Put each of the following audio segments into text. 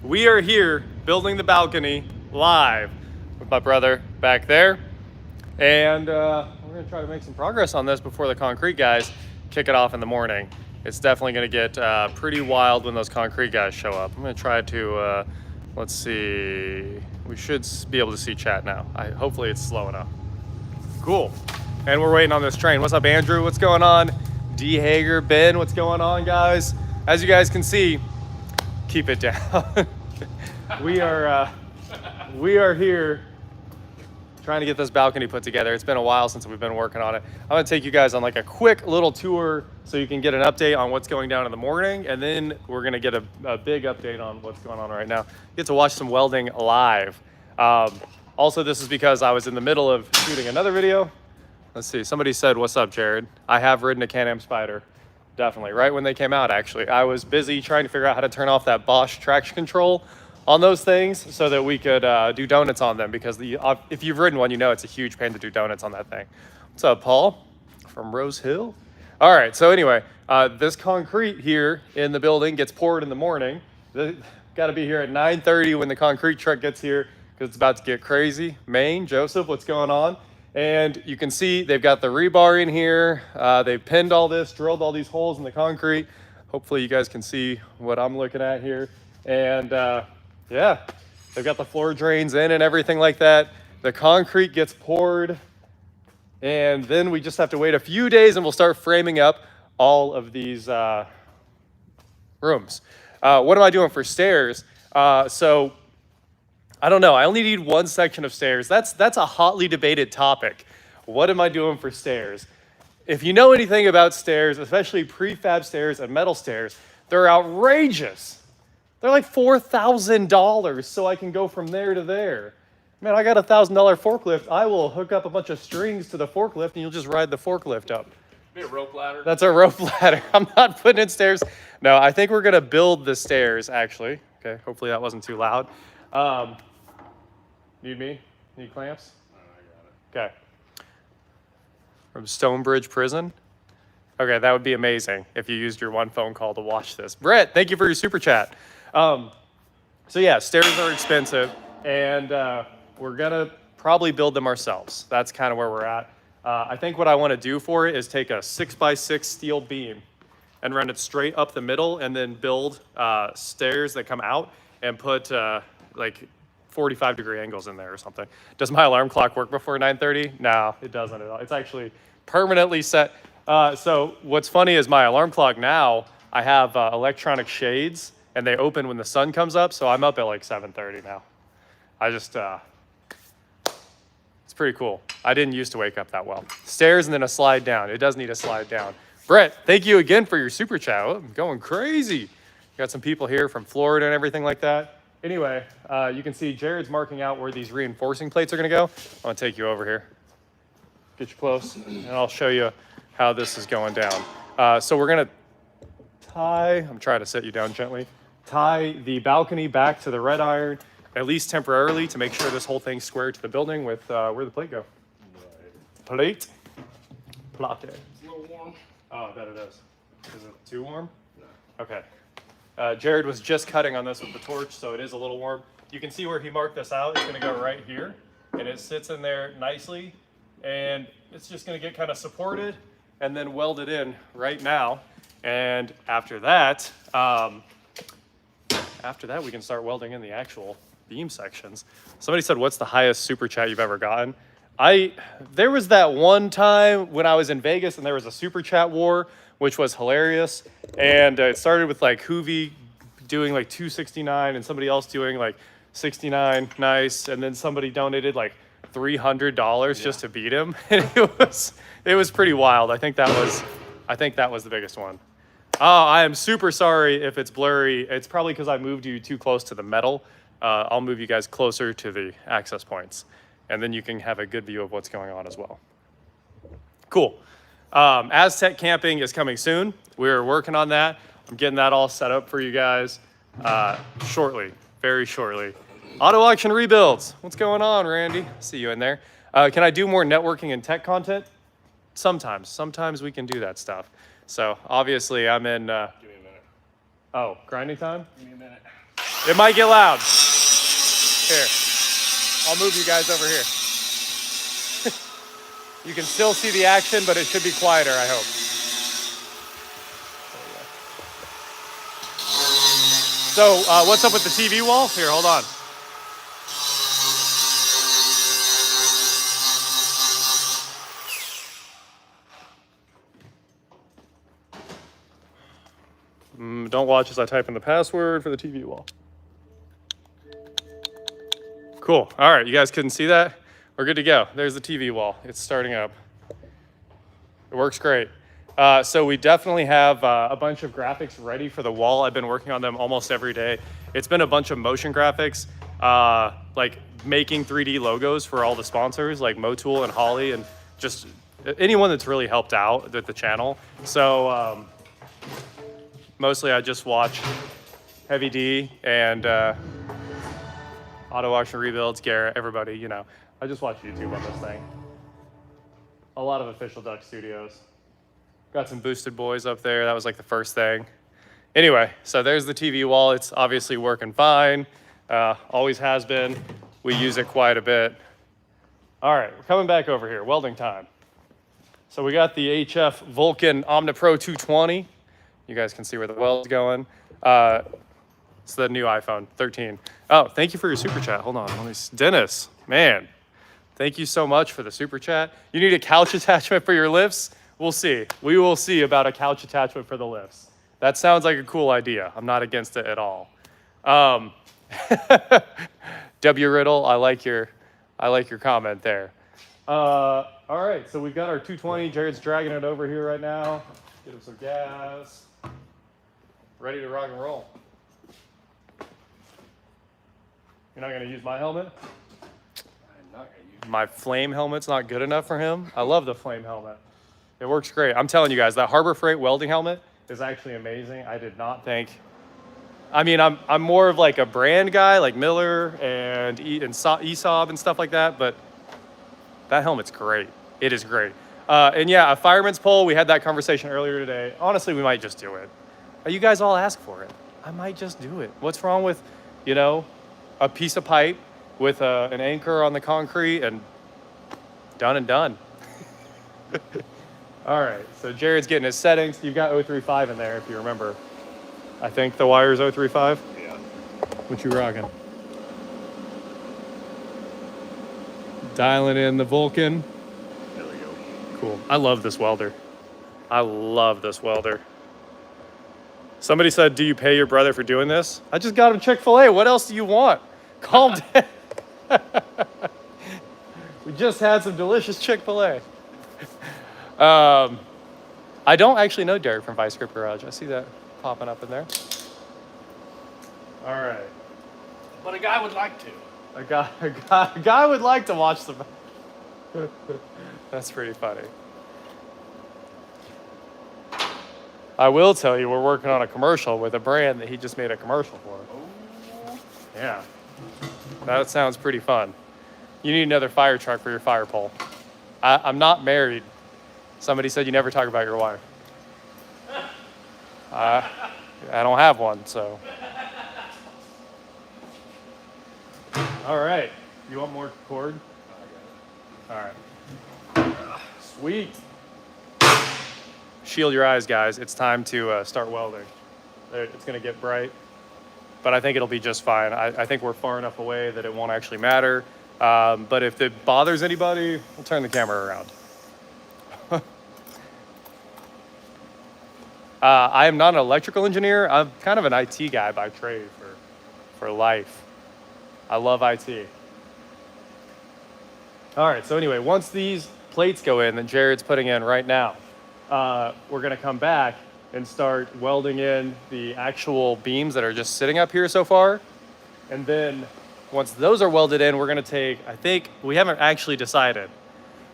We are here building the balcony live with my brother back there. And we're gonna try to make some progress on this before the concrete guys kick it off in the morning. It's definitely gonna get pretty wild when those concrete guys show up. I'm gonna try to, let's see, we should be able to see chat now. Hopefully it's slow enough. Cool. And we're waiting on this train. What's up, Andrew? What's going on? D. Hager, Ben, what's going on, guys? As you guys can see, keep it down. we are here trying to get this balcony put together. It's been a while since we've been working on it. I'm gonna take you guys on like a quick little tour so you can get an update on what's going down in the morning, and then we're gonna get a big update on what's going on right now. You get to watch some welding live. Also, this is because I was in the middle of shooting another video. Let's see, somebody said, what's up, Jared? I have ridden a Can-Am Spyder. Definitely, right when they came out, actually. I was busy trying to figure out how to turn off that Bosch traction control on those things so that we could do donuts on them, because if you've ridden one, you know it's a huge pain to do donuts on that thing. What's up, Paul from Rose Hill? All right, so anyway, this concrete here in the building gets poured in the morning. Got to be here at 9:30 when the concrete truck gets here, because it's about to get crazy. Maine, Joseph, what's going on? And you can see they've got the rebar in here. They've pinned all this, drilled all these holes in the concrete. Hopefully you guys can see what I'm looking at here. And yeah, they've got the floor drains in and everything like that. The concrete gets poured, and then we just have to wait a few days and we'll start framing up all of these rooms. What am I doing for stairs? So I don't know. I only need one section of stairs. That's a hotly debated topic. What am I doing for stairs? If you know anything about stairs, especially prefab stairs and metal stairs, they're outrageous. They're like $4,000 so I can go from there to there. Man, I got a $1,000 forklift. I will hook up a bunch of strings to the forklift and you'll just ride the forklift up. Be a rope ladder. That's a rope ladder. I'm not putting in stairs. No, I think we're gonna build the stairs actually. Okay, hopefully that wasn't too loud. Need me? Need clamps? I got it. Okay. From Stonebridge Prison? Okay, that would be amazing if you used your one phone call to watch this. Brett, thank you for your super chat. So yeah, stairs are expensive, and we're gonna probably build them ourselves. That's kind of where we're at. I think what I wanna do for it is take a 6x6 steel beam and run it straight up the middle, and then build stairs that come out and put like 45-degree angles in there or something. Does my alarm clock work before 9:30? No, it doesn't at all. It's actually permanently set. So what's funny is my alarm clock now, I have electronic shades and they open when the sun comes up. So I'm up at like 7:30 now. I just, it's pretty cool. I didn't used to wake up that well. Stairs and then a slide down. It does need a slide down. Brett, thank you again for your super chat. Oh, I'm going crazy. Got some people here from Florida and everything like that. Anyway, you can see Jared's marking out where these reinforcing plates are gonna go. I'm gonna take you over here, get you close, and I'll show you how this is going down. So we're gonna tie, I'm trying to set you down gently, tie the balcony back to the red iron, at least temporarily, to make sure this whole thing's square to the building with where the plate go. Plate? Plate. It's a little warm. Oh, I bet it is. Is it too warm? No. Okay. Jared was just cutting on this with the torch, so it is a little warm. You can see where he marked this out. It's going to go right here, and it sits in there nicely, and it's just going to get kind of supported and then welded in right now. And after that, we can start welding in the actual beam sections. Somebody said, "What's the highest super chat you've ever gotten?" There was that one time when I was in Vegas, and there was a super chat war, which was hilarious. And it started with like Hoovy doing like $269 and somebody else doing like $69, nice. And then somebody donated like $300 just to beat him. And it was pretty wild. I think that was the biggest one. Oh, I am super sorry if it's blurry. It's probably because I moved you too close to the metal. I'll move you guys closer to the access points, and then you can have a good view of what's going on as well. Cool. Aztec camping is coming soon. We're working on that. I'm getting that all set up for you guys shortly, very shortly. Auto auction rebuilds. What's going on, Randy? See you in there. Can I do more networking and tech content? Sometimes we can do that stuff. So obviously I'm in. Give me a minute. Oh, grinding time? Give me a minute. It might get loud. Here, I'll move you guys over here. You can still see the action, but it should be quieter, I hope. So, what's up with the TV wall? Here, hold on. Don't watch as I type in the password for the TV wall. Cool. All right, you guys couldn't see that? We're good to go. There's the TV wall. It's starting up. It works great. So we definitely have a bunch of graphics ready for the wall. I've been working on them almost every day. It's been a bunch of motion graphics, like making 3D logos for all the sponsors like Motul and Holly and just anyone that's really helped out with the channel. So mostly I just watch Heavy D and Auto Auction Rebuilds, Garrett, everybody, you know. I just watch YouTube on this thing. A lot of official Duck Studios. Got some Boosted Boys up there. That was like the first thing. Anyway, so there's the TV wall. It's obviously working fine. Always has been. We use it quite a bit. All right, we're coming back over here. Welding time. So we got the HF Vulcan OmniPro 220. You guys can see where the weld's going. It's the new iPhone 13. Oh, thank you for your super chat. Hold on. Let me see. Dennis, man, thank you so much for the super chat. You need a couch attachment for your lifts? We'll see. We will see about a couch attachment for the lifts. That sounds like a cool idea. I'm not against it at all. W Riddle, I like your comment there. All right, so we've got our 220. Jared's dragging it over here right now. Get him some gas. Ready to rock and roll. You're not gonna use my helmet? I'm not gonna use My flame helmet's not good enough for him. I love the flame helmet. It works great. I'm telling you guys, that Harbor Freight welding helmet is actually amazing. I did not think. I mean, I'm more of like a brand guy, like Miller and ESAB and stuff like that, but that helmet's great. It is great. And yeah, a fireman's pole, we had that conversation earlier today. Honestly, we might just do it. You guys all ask for it. I might just do it. What's wrong with, you know, a piece of pipe with an anchor on the concrete and done and done. All right, so Jared's getting his settings. You've got 035 in there, if you remember. I think the wire's 035. Yeah. What you rocking? Dialing in the Vulcan. There we go. Cool. I love this welder. I love this welder. Somebody said, do you pay your brother for doing this? I just got him Chick-fil-A. What else do you want? Calm down. We just had some delicious Chick-fil-A. I don't actually know Derek from Vice Grip Garage. I see that popping up in there. All right. But a guy would like to. A guy would like to watch the. That's pretty funny. I will tell you, we're working on a commercial with a brand that he just made a commercial for. Oh. Yeah. That sounds pretty fun. You need another fire truck for your fire pole. I'm not married. Somebody said you never talk about your wife. I don't have one, so. All right. You want more cord? All right. Sweet. Shield your eyes, guys. It's time to start welding. It's going to get bright, but I think it'll be just fine. I think we're far enough away that it won't actually matter. But if it bothers anybody, we'll turn the camera around. I am not an electrical engineer. I'm kind of an IT guy by trade for life. I love IT. All right, so anyway, once these plates go in that Jared's putting in right now, we're gonna come back and start welding in the actual beams that are just sitting up here so far. And then once those are welded in, we're gonna take, I think, we haven't actually decided,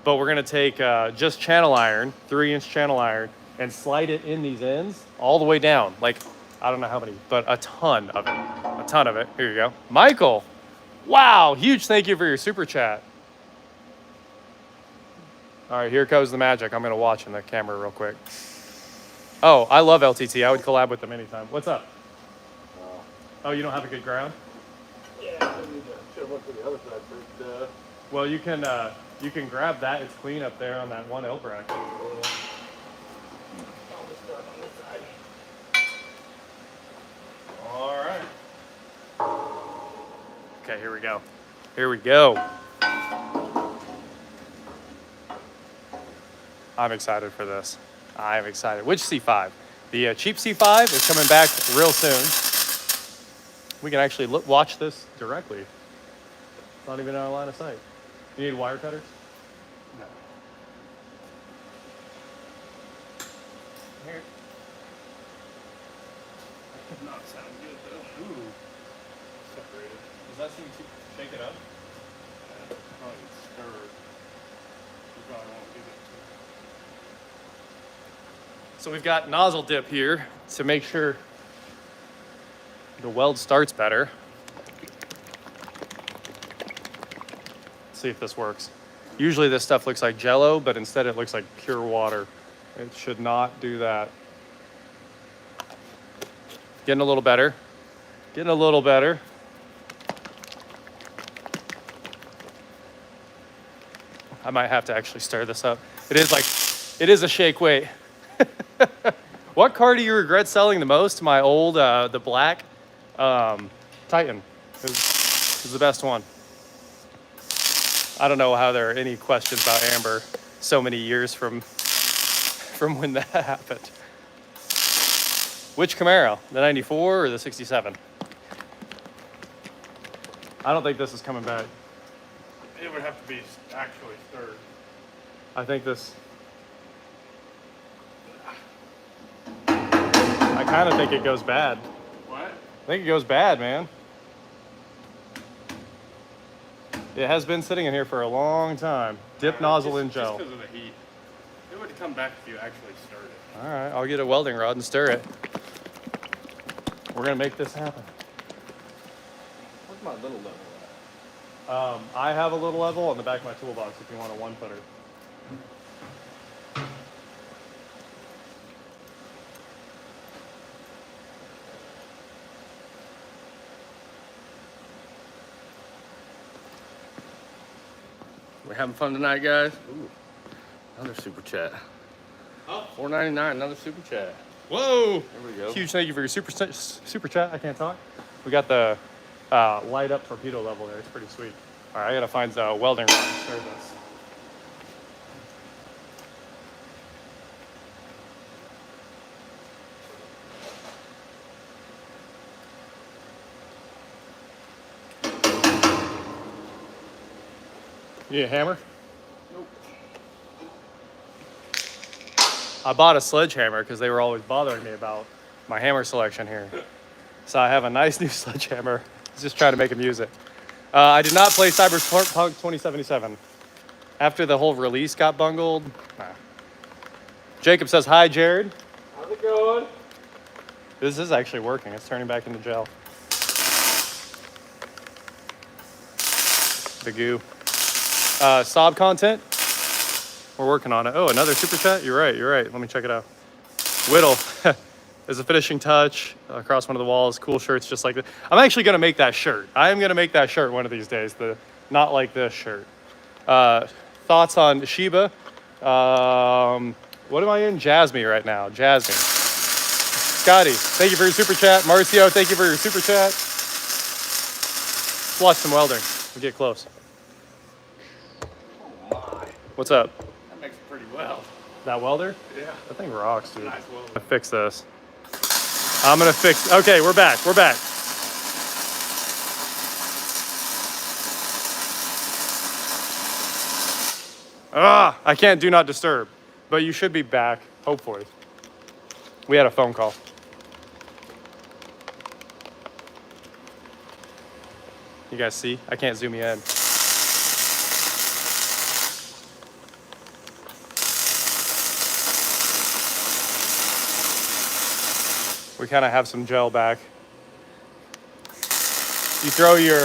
but we're gonna take just channel iron, 3-inch channel iron, and slide it in these ends all the way down. Like, I don't know how many, but a ton of it. A ton of it. Here you go. Michael, wow, huge thank you for your super chat. All right, here goes the magic. I'm gonna watch in the camera real quick. Oh, I love LTT. I would collab with them anytime. What's up? Oh, you don't have a good ground? Yeah, I need to should have went to the other side first. Well, you can grab that. It's clean up there on that one elk rack. I'll just start on this side. All right. Okay, here we go. Here we go. I'm excited for this. I'm excited. Which C5? The cheap C5 is coming back real soon. We can actually watch this directly. It's not even in our line of sight. You need wire cutters? No. Here. That does not sound good though. Ooh. Separated. Does that seem to shake it up? Probably stir. You probably won't give it So we've got nozzle dip here to make sure the weld starts better. Let's see if this works. Usually this stuff looks like Jello, but instead it looks like pure water. It should not do that. Getting a little better. Getting a little better. I might have to actually stir this up. It is a shake weight. What car do you regret selling the most? My old, the black Titan. It was the best one. I don't know how there are any questions about Amber so many years from when that happened. Which Camaro? The 94 or the 67? I don't think this is coming back. It would have to be actually stirred. I think this... I kind of think it goes bad. What? I think it goes bad, man. It has been sitting in here for a long time. Dip nozzle in gel. Just because of the heat. It would come back if you actually stirred it. All right, I'll get a welding rod and stir it. We're gonna make this happen. Where's my little level at? I have a little level on the back of my toolbox if you want a 1-footer. We're having fun tonight, guys. Ooh, another super chat. Oh. $4.99, another super chat. Whoa! There we go. Huge thank you for your super chat. I can't talk. We got the light up torpedo level there. It's pretty sweet. All right, I gotta find the welding rod and stir this. You need a hammer? Nope. I bought a sledgehammer because they were always bothering me about my hammer selection here. So I have a nice new sledgehammer. I was just trying to make them use it. I did not play Cyberpunk 2077. After the whole release got bungled. Nah. Jacob says, hi, Jared. How's it going? This is actually working. It's turning back into gel. The goo. Sob content. We're working on it. Oh, another super chat? You're right. Let me check it out. Whittle is a finishing touch across one of the walls. Cool shirts just like this. I'm actually going to make that shirt. I am going to make that shirt one of these days. The not like this shirt. Thoughts on Sheba? What am I in? Jasmine right now. Jasmine. Scotty, thank you for your super chat. Marcio, thank you for your super chat. Let's watch some welding. We'll get close. What's up? That makes it pretty well. That welder? Yeah. That thing rocks, dude. Nice welder. I'm gonna fix this. I'm gonna fix. Okay, we're back. I can't do not disturb, but you should be back, hopefully. We had a phone call. You guys see? I can't zoom you in. We kind of have some gel back. You throw your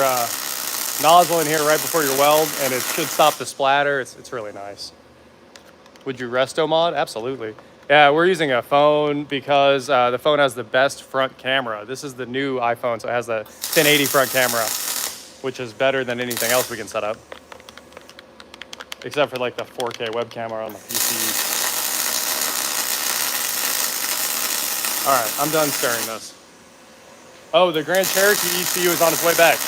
nozzle in here right before your weld, and it should stop the splatter. It's really nice. Would you resto mod? Absolutely. Yeah, we're using a phone because the phone has the best front camera. This is the new iPhone, so it has a 1080 front camera, which is better than anything else we can set up. Except for like the 4K web camera on the PC. All right, I'm done stirring this. Oh, the Grand Cherokee ECU is on its way back.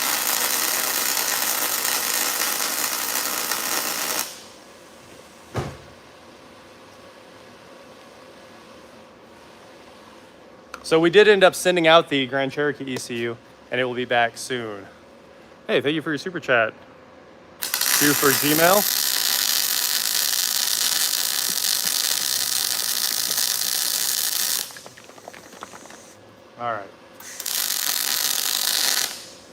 So we did end up sending out the Grand Cherokee ECU, and it will be back soon. Hey, thank you for your super chat. Due for Gmail. All right.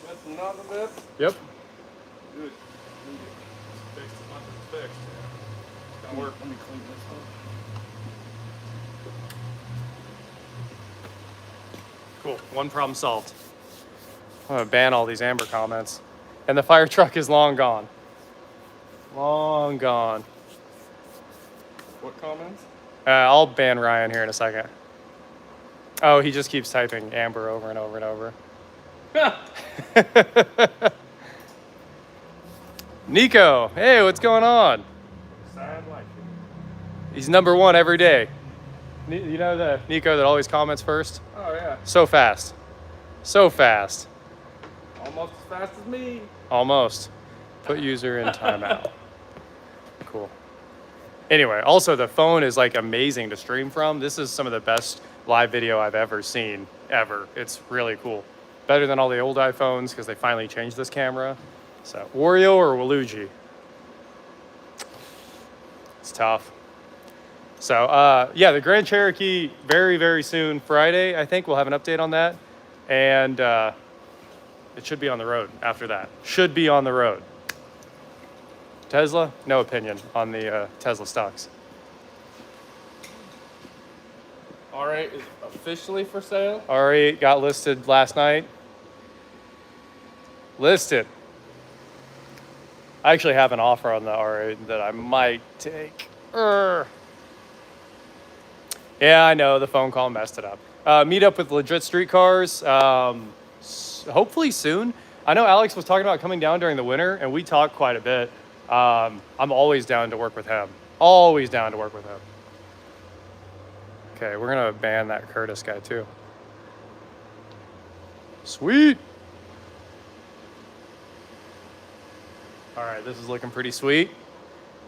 That's not a bit. Yep. Good. Fixed as much as it's fixed. Got work. Let me clean this up. Cool. One problem solved. I'm gonna ban all these Amber comments. And the fire truck is long gone. Long gone. What comments? I'll ban Ryan here in a second. Oh, he just keeps typing Amber over and over and over. Nico, hey, what's going on? Sad life. He's number one every day. You know the Nico that always comments first? Oh yeah. So fast. So fast. Almost as fast as me. Almost. Put user in timeout. Cool. Anyway, also the phone is like amazing to stream from. This is some of the best live video I've ever seen, ever. It's really cool. Better than all the old iPhones because they finally changed this camera. So, Wario or Waluigi? It's tough. So, yeah, the Grand Cherokee very, very soon. Friday, I think we'll have an update on that. And it should be on the road after that. Should be on the road. Tesla, no opinion on the Tesla stocks. R8 is officially for sale. R8 got listed last night. Listed. I actually have an offer on the R8 that I might take. Yeah, I know, the phone call messed it up. Meet up with Legit Streetcars, hopefully soon. I know Alex was talking about coming down during the winter, and we talked quite a bit. I'm always down to work with him. Always down to work with him. Okay, we're gonna ban that Curtis guy too. Sweet. All right, this is looking pretty sweet.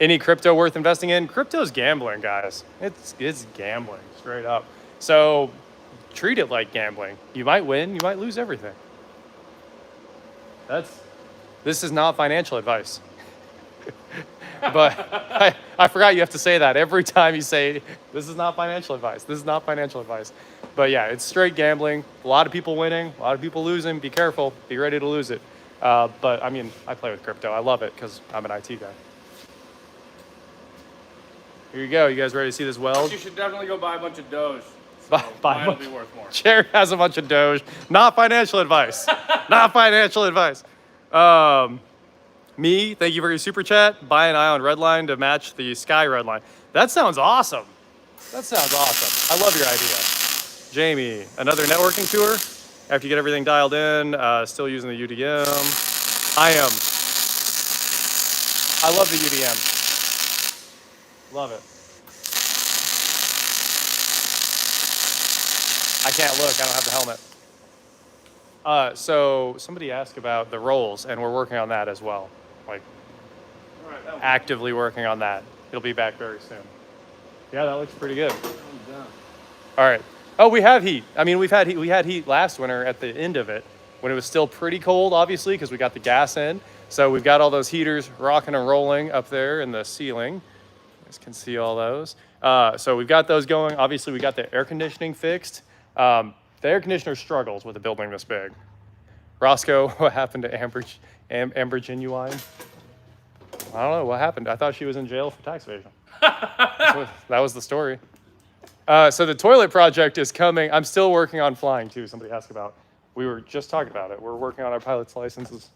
Any crypto worth investing in? Crypto's gambling, guys. It's gambling, straight up. So treat it like gambling. You might win, you might lose everything. This is not financial advice. But I forgot you have to say that every time you say, this is not financial advice. This is not financial advice. But yeah, it's straight gambling. A lot of people winning, a lot of people losing. Be careful. Be ready to lose it. But I mean, I play with crypto. I love it because I'm an IT guy. Here you go. You guys ready to see this weld? You should definitely go buy a bunch of Doge. Buy mine will be worth more. Jared has a bunch of Doge. Not financial advice. Not financial advice. Me, thank you for your super chat. Buy an Ion Redline to match the Sky Redline. That sounds awesome. That sounds awesome. I love your idea. Jamie, another networking tour? After you get everything dialed in, still using the UDM. I love the UDM. Love it. I can't look, I don't have the helmet. So somebody asked about the rolls, and we're working on that as well. Like, actively working on that. It'll be back very soon. Yeah, that looks pretty good. All right. Oh, we have heat. I mean, we had heat last winter at the end of it when it was still pretty cold, obviously, because we got the gas in. So we've got all those heaters rocking and rolling up there in the ceiling. You guys can see all those. So we've got those going. Obviously, we got the air conditioning fixed. The air conditioner struggles with a building this big. Roscoe, what happened to Amber Genuine? I don't know what happened. I thought she was in jail for tax evasion. That was the story. So the toilet project is coming. I'm still working on flying too. Somebody asked about. We were just talking about it. We're working on our pilot's licenses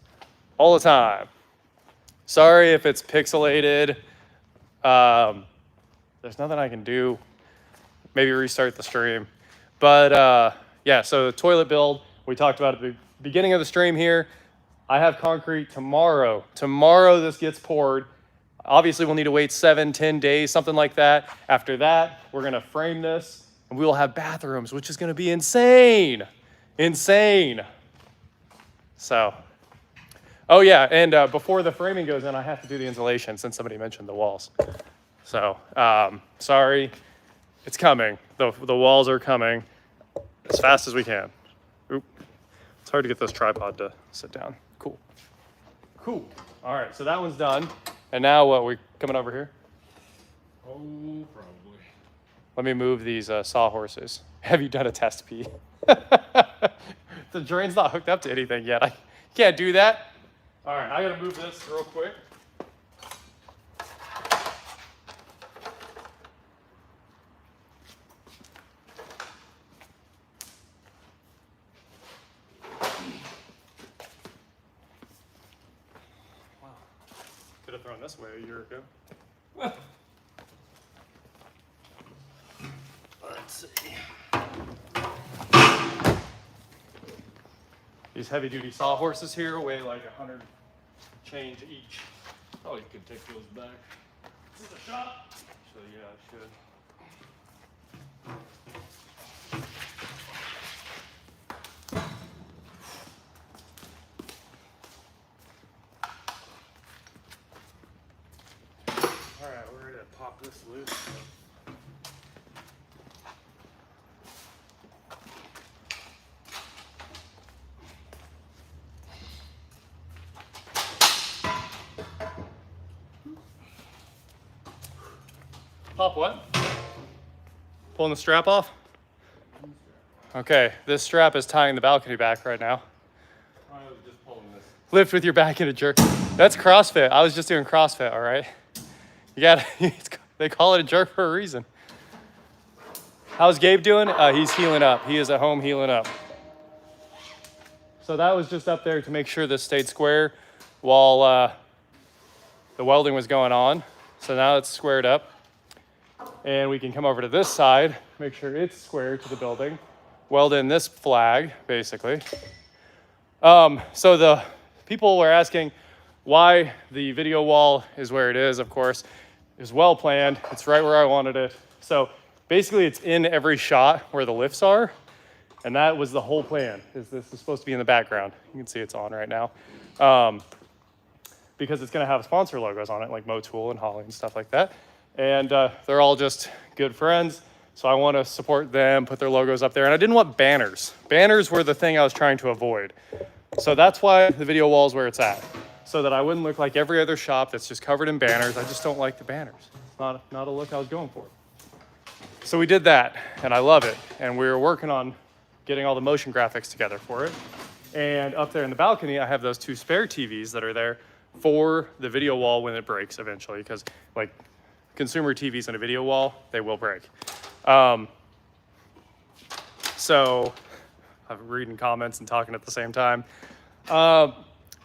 all the time. Sorry if it's pixelated. There's nothing I can do. maybe restart the stream. But yeah, so the toilet build, we talked about at the beginning of the stream here. I have concrete tomorrow. Tomorrow this gets poured. Obviously we'll need to wait 7-10 days, something like that. After that, we're gonna frame this and we will have bathrooms, which is gonna be insane. Insane. So, oh yeah, and before the framing goes in, I have to do the insulation since somebody mentioned the walls. So, sorry, it's coming. The walls are coming as fast as we can. Oop. It's hard to get this tripod to sit down. Cool. Cool. All right, so that one's done. And now what, we coming over here? Oh, probably. Let me move these sawhorses. Have you done a test pee? The drain's not hooked up to anything yet. I can't do that. All right, I gotta move this real quick. Wow, could have thrown this away a year ago. Let's see. These heavy duty sawhorses here weigh like 100 change each. Oh, you could take those back. Is this a shot? So yeah, I should. All right, we're ready to pop this loose. Pop what? Pulling the strap off? Okay, this strap is tying the balcony back right now. I was just pulling this. Lift with your back in a jerk. That's CrossFit. I was just doing CrossFit, all right? You gotta, they call it a jerk for a reason. How's Gabe doing? He's healing up. He is at home healing up. So that was just up there to make sure this stayed square while the welding was going on. So now it's squared up. And we can come over to this side, make sure it's square to the building, weld in this flag, basically. So the people were asking why the video wall is where it is, of course. It was well planned. It's right where I wanted it. So basically it's in every shot where the lifts are. And that was the whole plan, is this is supposed to be in the background. You can see it's on right now. Because it's gonna have sponsor logos on it, like Motul and Holly and stuff like that. And they're all just good friends. So I want to support them, put their logos up there. And I didn't want banners. Banners were the thing I was trying to avoid. So that's why the video wall is where it's at. So that I wouldn't look like every other shop that's just covered in banners. I just don't like the banners. It's not a look I was going for. So we did that, and I love it. And we were working on getting all the motion graphics together for it. And up there in the balcony, I have those 2 spare TVs that are there for the video wall when it breaks eventually. Because like, consumer TVs and a video wall, they will break. So I'm reading comments and talking at the same time.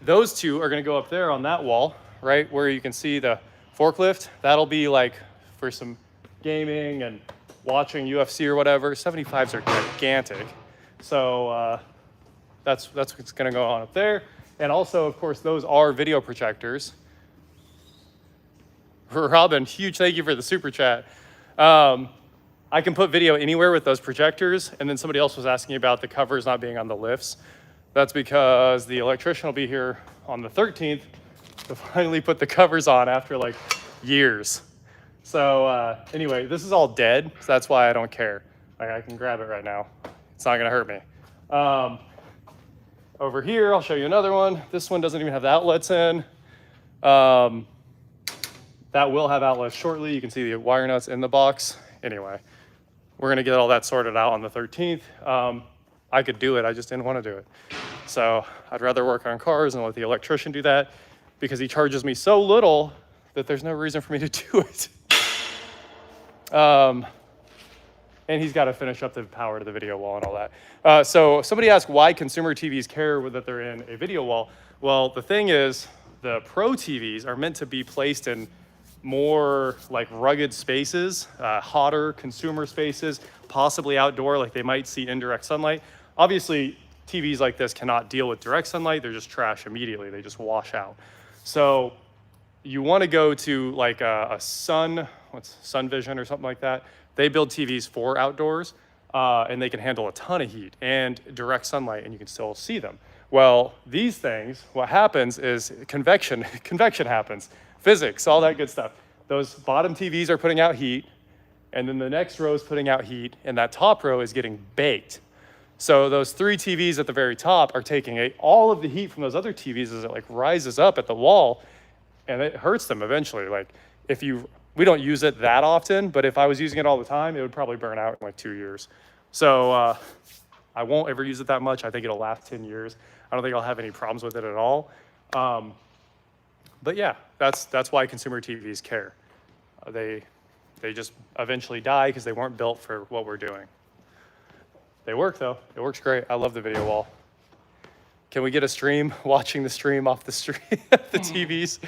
Those 2 are gonna go up there on that wall, right where you can see the forklift. That'll be like for some gaming and watching UFC or whatever. 75s are gigantic. So that's what's gonna go on up there. And also, of course, those are video projectors. Robin, huge thank you for the super chat. I can put video anywhere with those projectors. And then somebody else was asking about the covers not being on the lifts. That's because the electrician will be here on the 13th to finally put the covers on after like years. So anyway, this is all dead. So that's why I don't care. Like, I can grab it right now. It's not gonna hurt me. Over here, I'll show you another one. This one doesn't even have the outlets in. That will have outlets shortly. You can see the wire nuts in the box. Anyway, we're gonna get all that sorted out on the 13th. I could do it, I just didn't wanna do it. So I'd rather work on cars and let the electrician do that because he charges me so little that there's no reason for me to do it. And he's gotta finish up the power to the video wall and all that. So somebody asked why consumer TVs care that they're in a video wall. Well, the thing is, the pro TVs are meant to be placed in more like rugged spaces, hotter consumer spaces, possibly outdoor, like they might see indirect sunlight. Obviously, TVs like this cannot deal with direct sunlight. They're just trash immediately. They just wash out. So you want to go to like a Sun Vision or something like that. They build TVs for outdoors, and they can handle a ton of heat and direct sunlight, and you can still see them. Well, these things, what happens is convection happens, physics, all that good stuff. Those bottom TVs are putting out heat, and then the next row is putting out heat, and that top row is getting baked. So those 3 TVs at the very top are taking all of the heat from those other TVs as it like rises up at the wall, and it hurts them eventually. Like we don't use it that often, but if I was using it all the time, it would probably burn out in like 2 years. So I won't ever use it that much. I think it'll last 10 years. I don't think I'll have any problems with it at all. But yeah, that's why consumer TVs care. They just eventually die because they weren't built for what we're doing. They work though. It works great. I love the video wall. Can we get a stream watching the stream off the stream the TVs?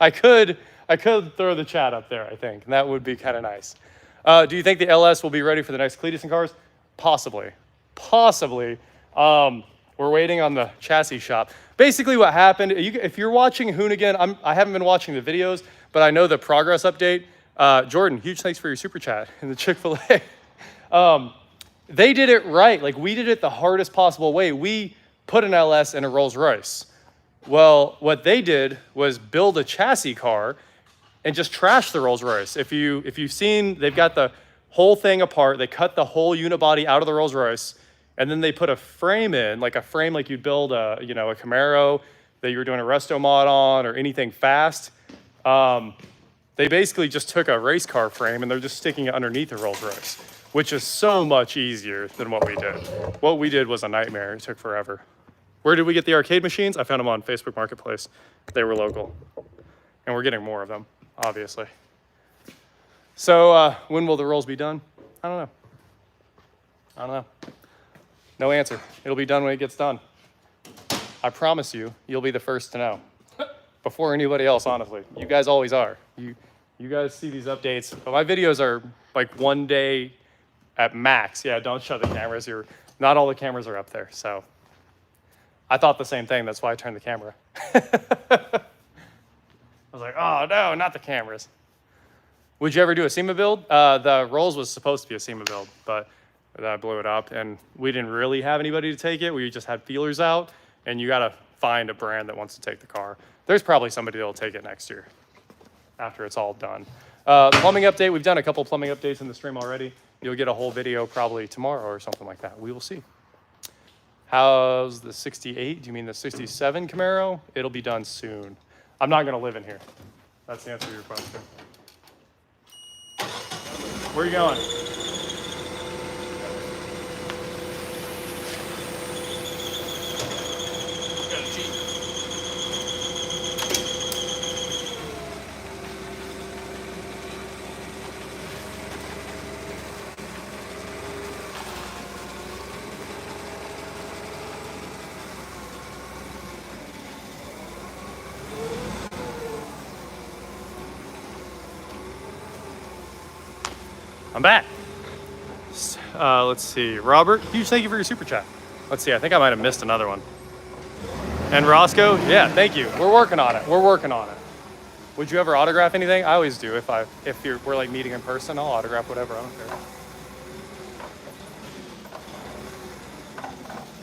I could throw the chat up there, I think, and that would be kind of nice. Do you think the LS will be ready for the next Cleetus cars? Possibly. We're waiting on the chassis shop. Basically what happened, if you're watching Hoonigan, I haven't been watching the videos, but I know the progress update. Jordan, huge thanks for your super chat in the Chick-fil-A. They did it right. Like we did it the hardest possible way. We put an LS in a Rolls Royce. Well, what they did was build a chassis car and just trash the Rolls Royce. If you've seen, they've got the whole thing apart. They cut the whole unibody out of the Rolls Royce, and then they put a frame in, like a frame like you'd build a Camaro that you were doing a resto mod on or anything fast. They basically just took a race car frame and they're just sticking it underneath the Rolls Royce, which is so much easier than what we did. What we did was a nightmare. It took forever. Where did we get the arcade machines? I found them on Facebook Marketplace. They were local. And we're getting more of them, obviously. So when will the rolls be done? I don't know. No answer. It'll be done when it gets done. I promise you'll be the first to know. Before anybody else, honestly. You guys always are. You guys see these updates. But my videos are like 1 day at max. Yeah, don't shut the cameras. Not all the cameras are up there, so. I thought the same thing. That's why I turned the camera. I was like, oh no, not the cameras. Would you ever do a SEMA build? The Rolls was supposed to be a SEMA build, but I blew it up and we didn't really have anybody to take it. We just had feelers out, and you gotta find a brand that wants to take the car. There's probably somebody that'll take it next year after it's all done. Plumbing update, we've done a couple plumbing updates in the stream already. You'll get a whole video probably tomorrow or something like that. We will see. How's the 68? Do you mean the 67 Camaro? It'll be done soon. I'm not gonna live in here. That's the answer to your question. Where are you going? I'm back. Let's see. Robert, huge thank you for your super chat. Let's see. I think I might have missed another one. And Roscoe, yeah, thank you. We're working on it. Would you ever autograph anything? I always do. If we're like meeting in person, I'll autograph whatever. I don't care.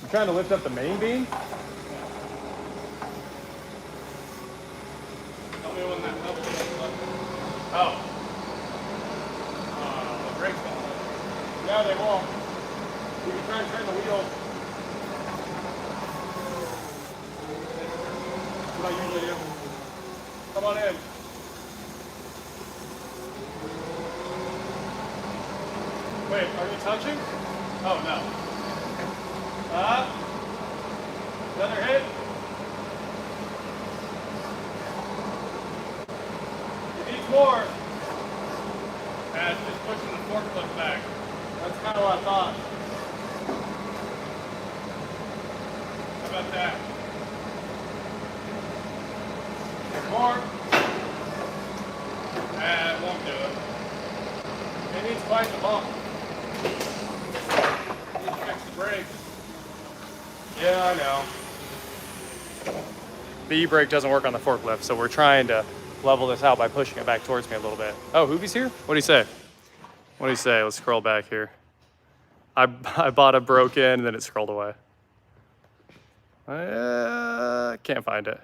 You trying to lift up the main beam? Tell me when that level is. Oh. Yeah, they won't. You can try and turn the wheel. That's what I usually do. Come on in. Wait, are you touching? Oh, no. Another hit. It needs more. It's just pushing the forklift back. That's kind of what I thought. How about that? More. quite the bump. Need to fix the brakes. Yeah, I know. The e-brake doesn't work on the forklift, so we're trying to level this out by pushing it back towards me a little bit. Oh, Hoovie's here? What do you say? What do you say? Let's scroll back here. I bought a broken and then it scrolled away. Can't find it.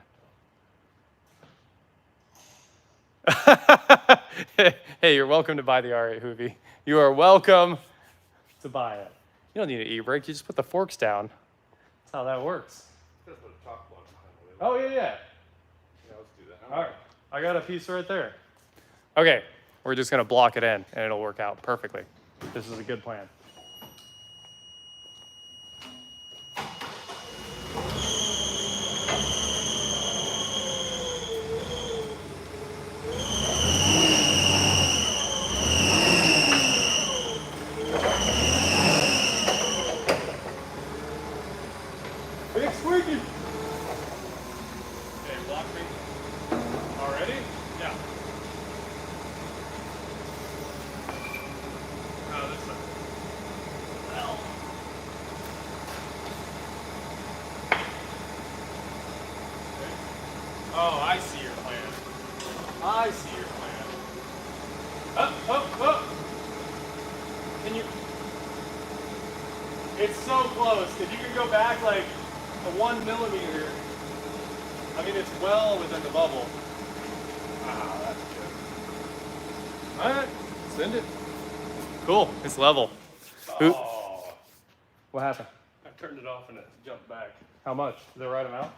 Hey, you're welcome to buy the R8 Hoovie. You are welcome to buy it. You don't need an e-brake. You just put the forks down. That's how that works. Just put a chalk block behind the Oh, yeah. Yeah, let's do that. All right. I got a piece right there. Okay. We're just going to block it in, and it'll work out perfectly. This is a good plan. Big squeaky. Okay, block me. Already? Yeah. Oh, this side. Well. Okay. Oh, I see your plan. I see your plan. Up, up, up. Can you? It's so close. If you can go back like a 1 millimeter, I mean, it's well within the bubble. Ah, that's good. All right, send it. Cool, it's level. Oh, What happened? I turned it off and it jumped back. How much? Is it right amount?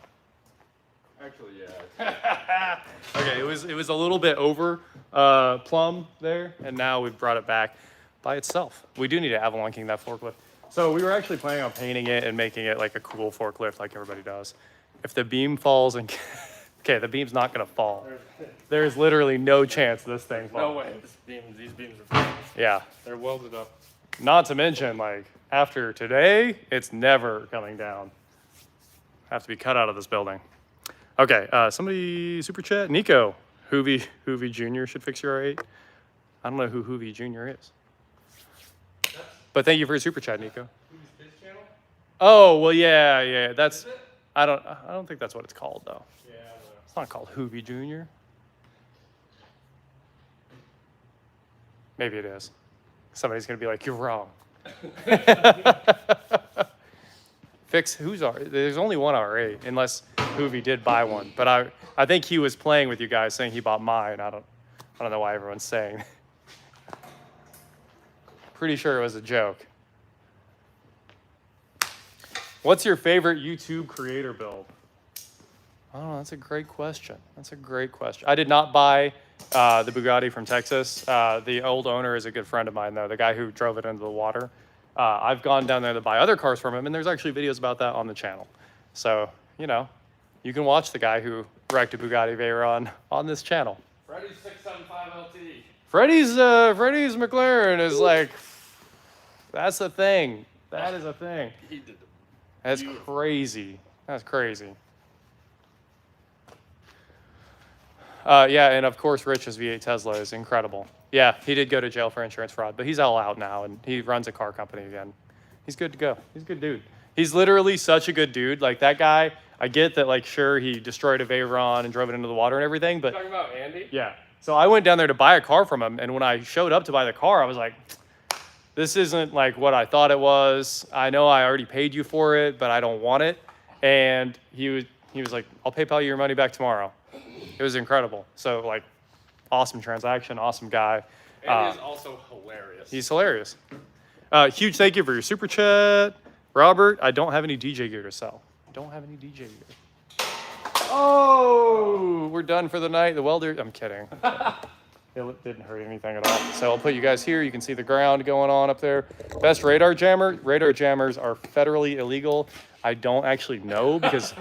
Actually, yeah. Okay, it was a little bit over plumb there, and now we've brought it back by itself. We do need to Avalon King that forklift. So we were actually planning on painting it and making it like a cool forklift like everybody does. If the beam falls and okay, the beam's not gonna fall. There's literally no chance this thing falls. No way. These beams are fine. Yeah. They're welded up. Not to mention, like, after today, it's never coming down. Have to be cut out of this building. Okay, somebody super chat. Nico, Hoovie Jr. should fix your R8. I don't know who Hoovie Jr. is. But thank you for your super chat, Nico. Who's his channel? Oh, well, yeah. That's, I don't think that's what it's called, though. Yeah, I don't know. It's not called Hoovie Jr. Maybe it is. Somebody's gonna be like, you're wrong. Fix who's R? There's only one R8, unless Hoovie did buy one. But I think he was playing with you guys, saying he bought mine. I don't know why everyone's saying. Pretty sure it was a joke. What's your favorite YouTube creator build? I don't know. That's a great question. I did not buy the Bugatti from Texas. The old owner is a good friend of mine, though, the guy who drove it into the water. I've gone down there to buy other cars from him, and there's actually videos about that on the channel. So, you know, you can watch the guy who wrecked a Bugatti Veyron on this channel. Freddy's 675 LT. Freddy's McLaren is like, that's a thing. That is a thing. He did the That's beautiful. crazy. That's crazy. Yeah, and of course, Rich's V8 Tesla is incredible. Yeah, he did go to jail for insurance fraud, but he's all out now, and he runs a car company again. He's good to go. He's a good dude. He's literally such a good dude. Like, that guy, I get that, like, sure, he destroyed a Veyron and drove it into the water and everything, but... Talking about Andy? Yeah. So I went down there to buy a car from him, and when I showed up to buy the car, I was like, this isn't, like, what I thought it was. I know I already paid you for it, but I don't want it. And he was like, I'll PayPal you your money back tomorrow. It was incredible. So, like, awesome transaction, awesome guy. Andy is also hilarious. He's hilarious. Huge thank you for your super chat. Robert, I don't have any DJ gear to sell. Oh, we're done for the night. The welder, I'm kidding. It didn't hurt anything at all. So I'll put you guys here. You can see the ground going on up there. Best radar jammer. Radar jammers are federally illegal. I don't actually know because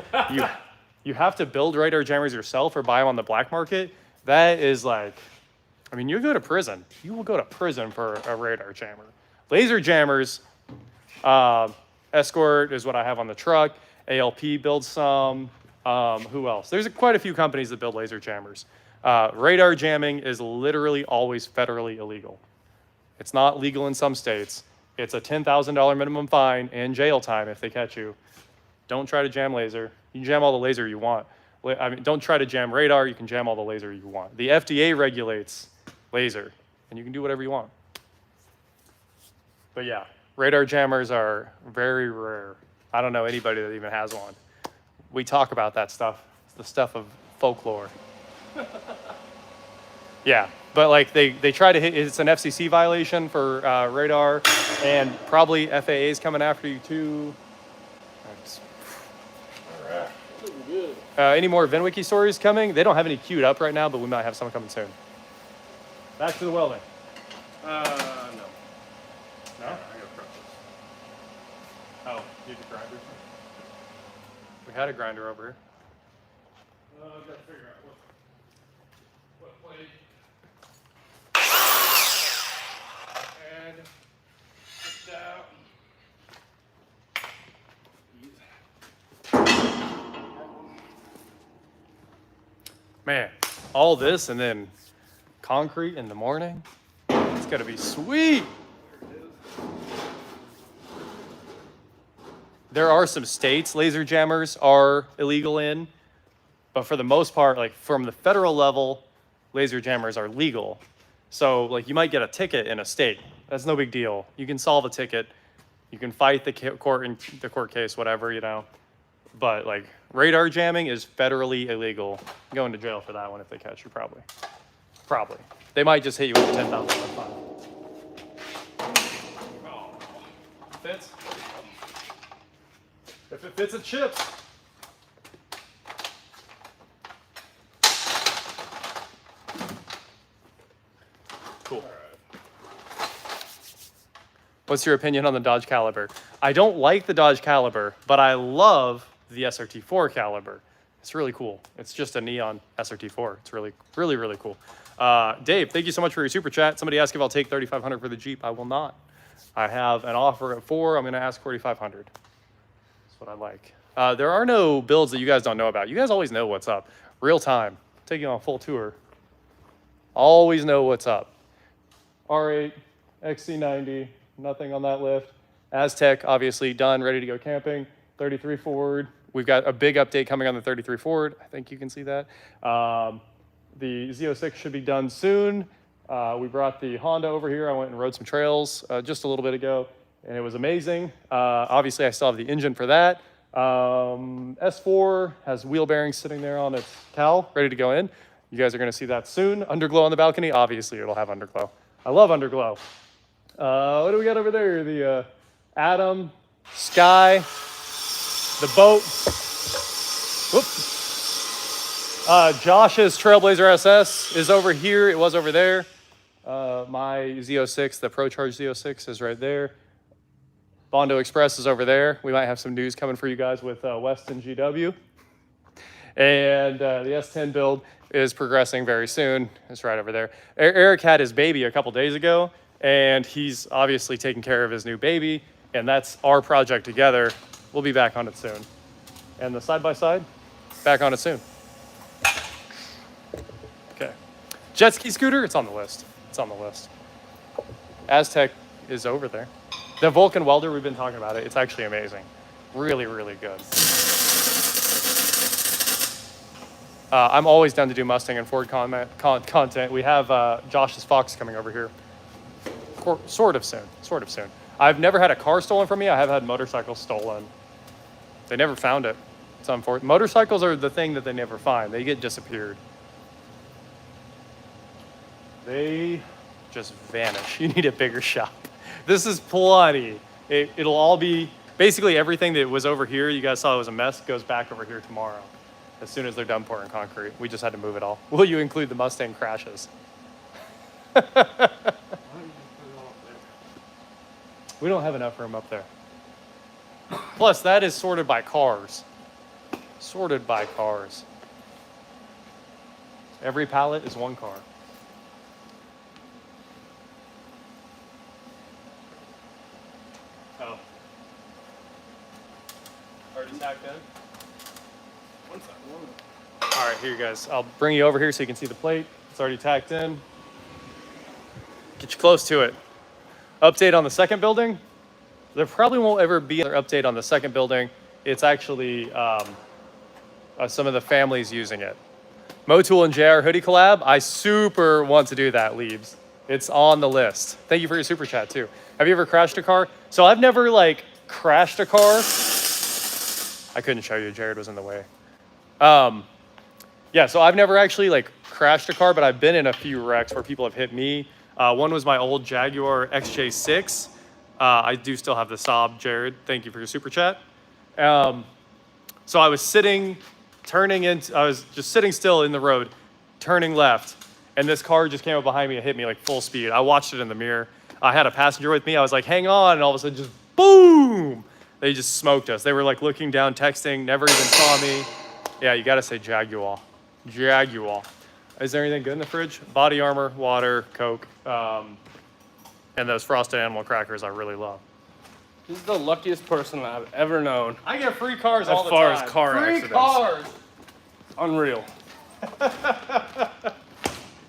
you have to build radar jammers yourself or buy them on the black market. That is like, I mean, you go to prison. You will go to prison for a radar jammer. Laser jammers, Escort is what I have on the truck. ALP builds some. Who else? There's quite a few companies that build laser jammers. Radar jamming is literally always federally illegal. It's not legal in some states. It's a $10,000 minimum fine and jail time if they catch you. Don't try to jam laser. You can jam all the laser you want. I mean, don't try to jam radar. You can jam all the laser you want. The FDA regulates laser, and you can do whatever you want. But yeah, radar jammers are very rare. I don't know anybody that even has one. We talk about that stuff. It's the stuff of folklore. Yeah, but like they try to hit, it's an FCC violation for radar, and probably FAA is coming after you too. Any more VinWiki stories coming? They don't have any queued up right now, but we might have some coming soon. Back to the welding. No. No? I gotta prep this. Oh, you have a grinder? We had a grinder over here. I've got to figure out what plate. And get out. Man, all this and then concrete in the morning. It's gonna be sweet. There are some states laser jammers are illegal in, but for the most part, like from the federal level, laser jammers are legal. So like you might get a ticket in a state. That's no big deal. You can solve a ticket. You can fight the court case, whatever, you know. But like radar jamming is federally illegal. You're going to jail for that one if they catch you, probably. Probably. They might just hit you with a $10,000 fine. Oh, fits. If it fits, it chips. Cool. What's your opinion on the Dodge Caliber? I don't like the Dodge Caliber, but I love the SRT4 Caliber. It's really cool. It's just a neon SRT4. It's really, really, really cool. Dave, thank you so much for your super chat. Somebody asked if I'll take $3,500 for the Jeep. I will not. I have an offer at $4,000. I'm going to ask $4,500. That's what I like. There are no builds that you guys don't know about. You guys always know what's up. Real time. Take you on a full tour. Always know what's up. R8, XC90, nothing on that lift. Aztec, obviously done, ready to go camping. 33 Ford. We've got a big update coming on the 33 Ford. I think you can see that. The Z06 should be done soon. We brought the Honda over here. I went and rode some trails just a little bit ago, and it was amazing. Obviously, I still have the engine for that. S4 has wheel bearings sitting there on its cowl, ready to go in. You guys are going to see that soon. Underglow on the balcony. Obviously, it'll have underglow. I love underglow. What do we got over there? The Atom, Sky, the boat. Whoop. Josh's Trailblazer SS is over here. It was over there. My Z06, the ProCharge Z06 is right there. Bondo Express is over there. We might have some news coming for you guys with Weston GW. And the S10 build is progressing very soon. It's right over there. Eric had his baby a couple days ago, and he's obviously taking care of his new baby, and that's our project together. We'll be back on it soon. And the side-by-side, back on it soon. Okay. Jet ski scooter, it's on the list. It's on the list. Aztec is over there. The Vulcan welder, we've been talking about it. It's actually amazing. Really, really good. I'm always down to do Mustang and Ford content. We have Josh's Fox coming over here. Sort of soon. I've never had a car stolen from me. I have had motorcycles stolen. They never found it. It's unfortunate. Motorcycles are the thing that they never find. They get disappeared. They just vanish. You need a bigger shop. This is plenty. It'll all be, basically everything that was over here, you guys saw it was a mess, goes back over here tomorrow. As soon as they're done pouring concrete. We just had to move it all. Will you include the Mustang crashes? We don't have enough room up there. Plus, that is sorted by cars. Sorted by cars. Every pallet is one car. Oh. Already tacked in? All right, here you guys. I'll bring you over here so you can see the plate. It's already tacked in. Get you close to it. Update on the second building. There probably won't ever be another update on the second building. It's actually some of the families using it. Motul and JR hoodie collab. I super want to do that, Leaves. It's on the list. Thank you for your super chat too. Have you ever crashed a car? So I've never like crashed a car. I couldn't show you, Jared was in the way. Yeah, so I've never actually like crashed a car, but I've been in a few wrecks where people have hit me. One was my old Jaguar XJ6. I do still have the Saab, Jared. Thank you for your super chat. So I was I was just sitting still in the road, turning left, and this car just came up behind me and hit me like full speed. I watched it in the mirror. I had a passenger with me. I was like, hang on, and all of a sudden just boom! They just smoked us. They were like looking down, texting, never even saw me. Yeah, you gotta say Jaguar. Jaguar. Is there anything good in the fridge? Body armor, water, Coke, and those frosted animal crackers I really love. This is the luckiest person I've ever known. I get free cars all the time. As far as car free accidents. Cars. Unreal.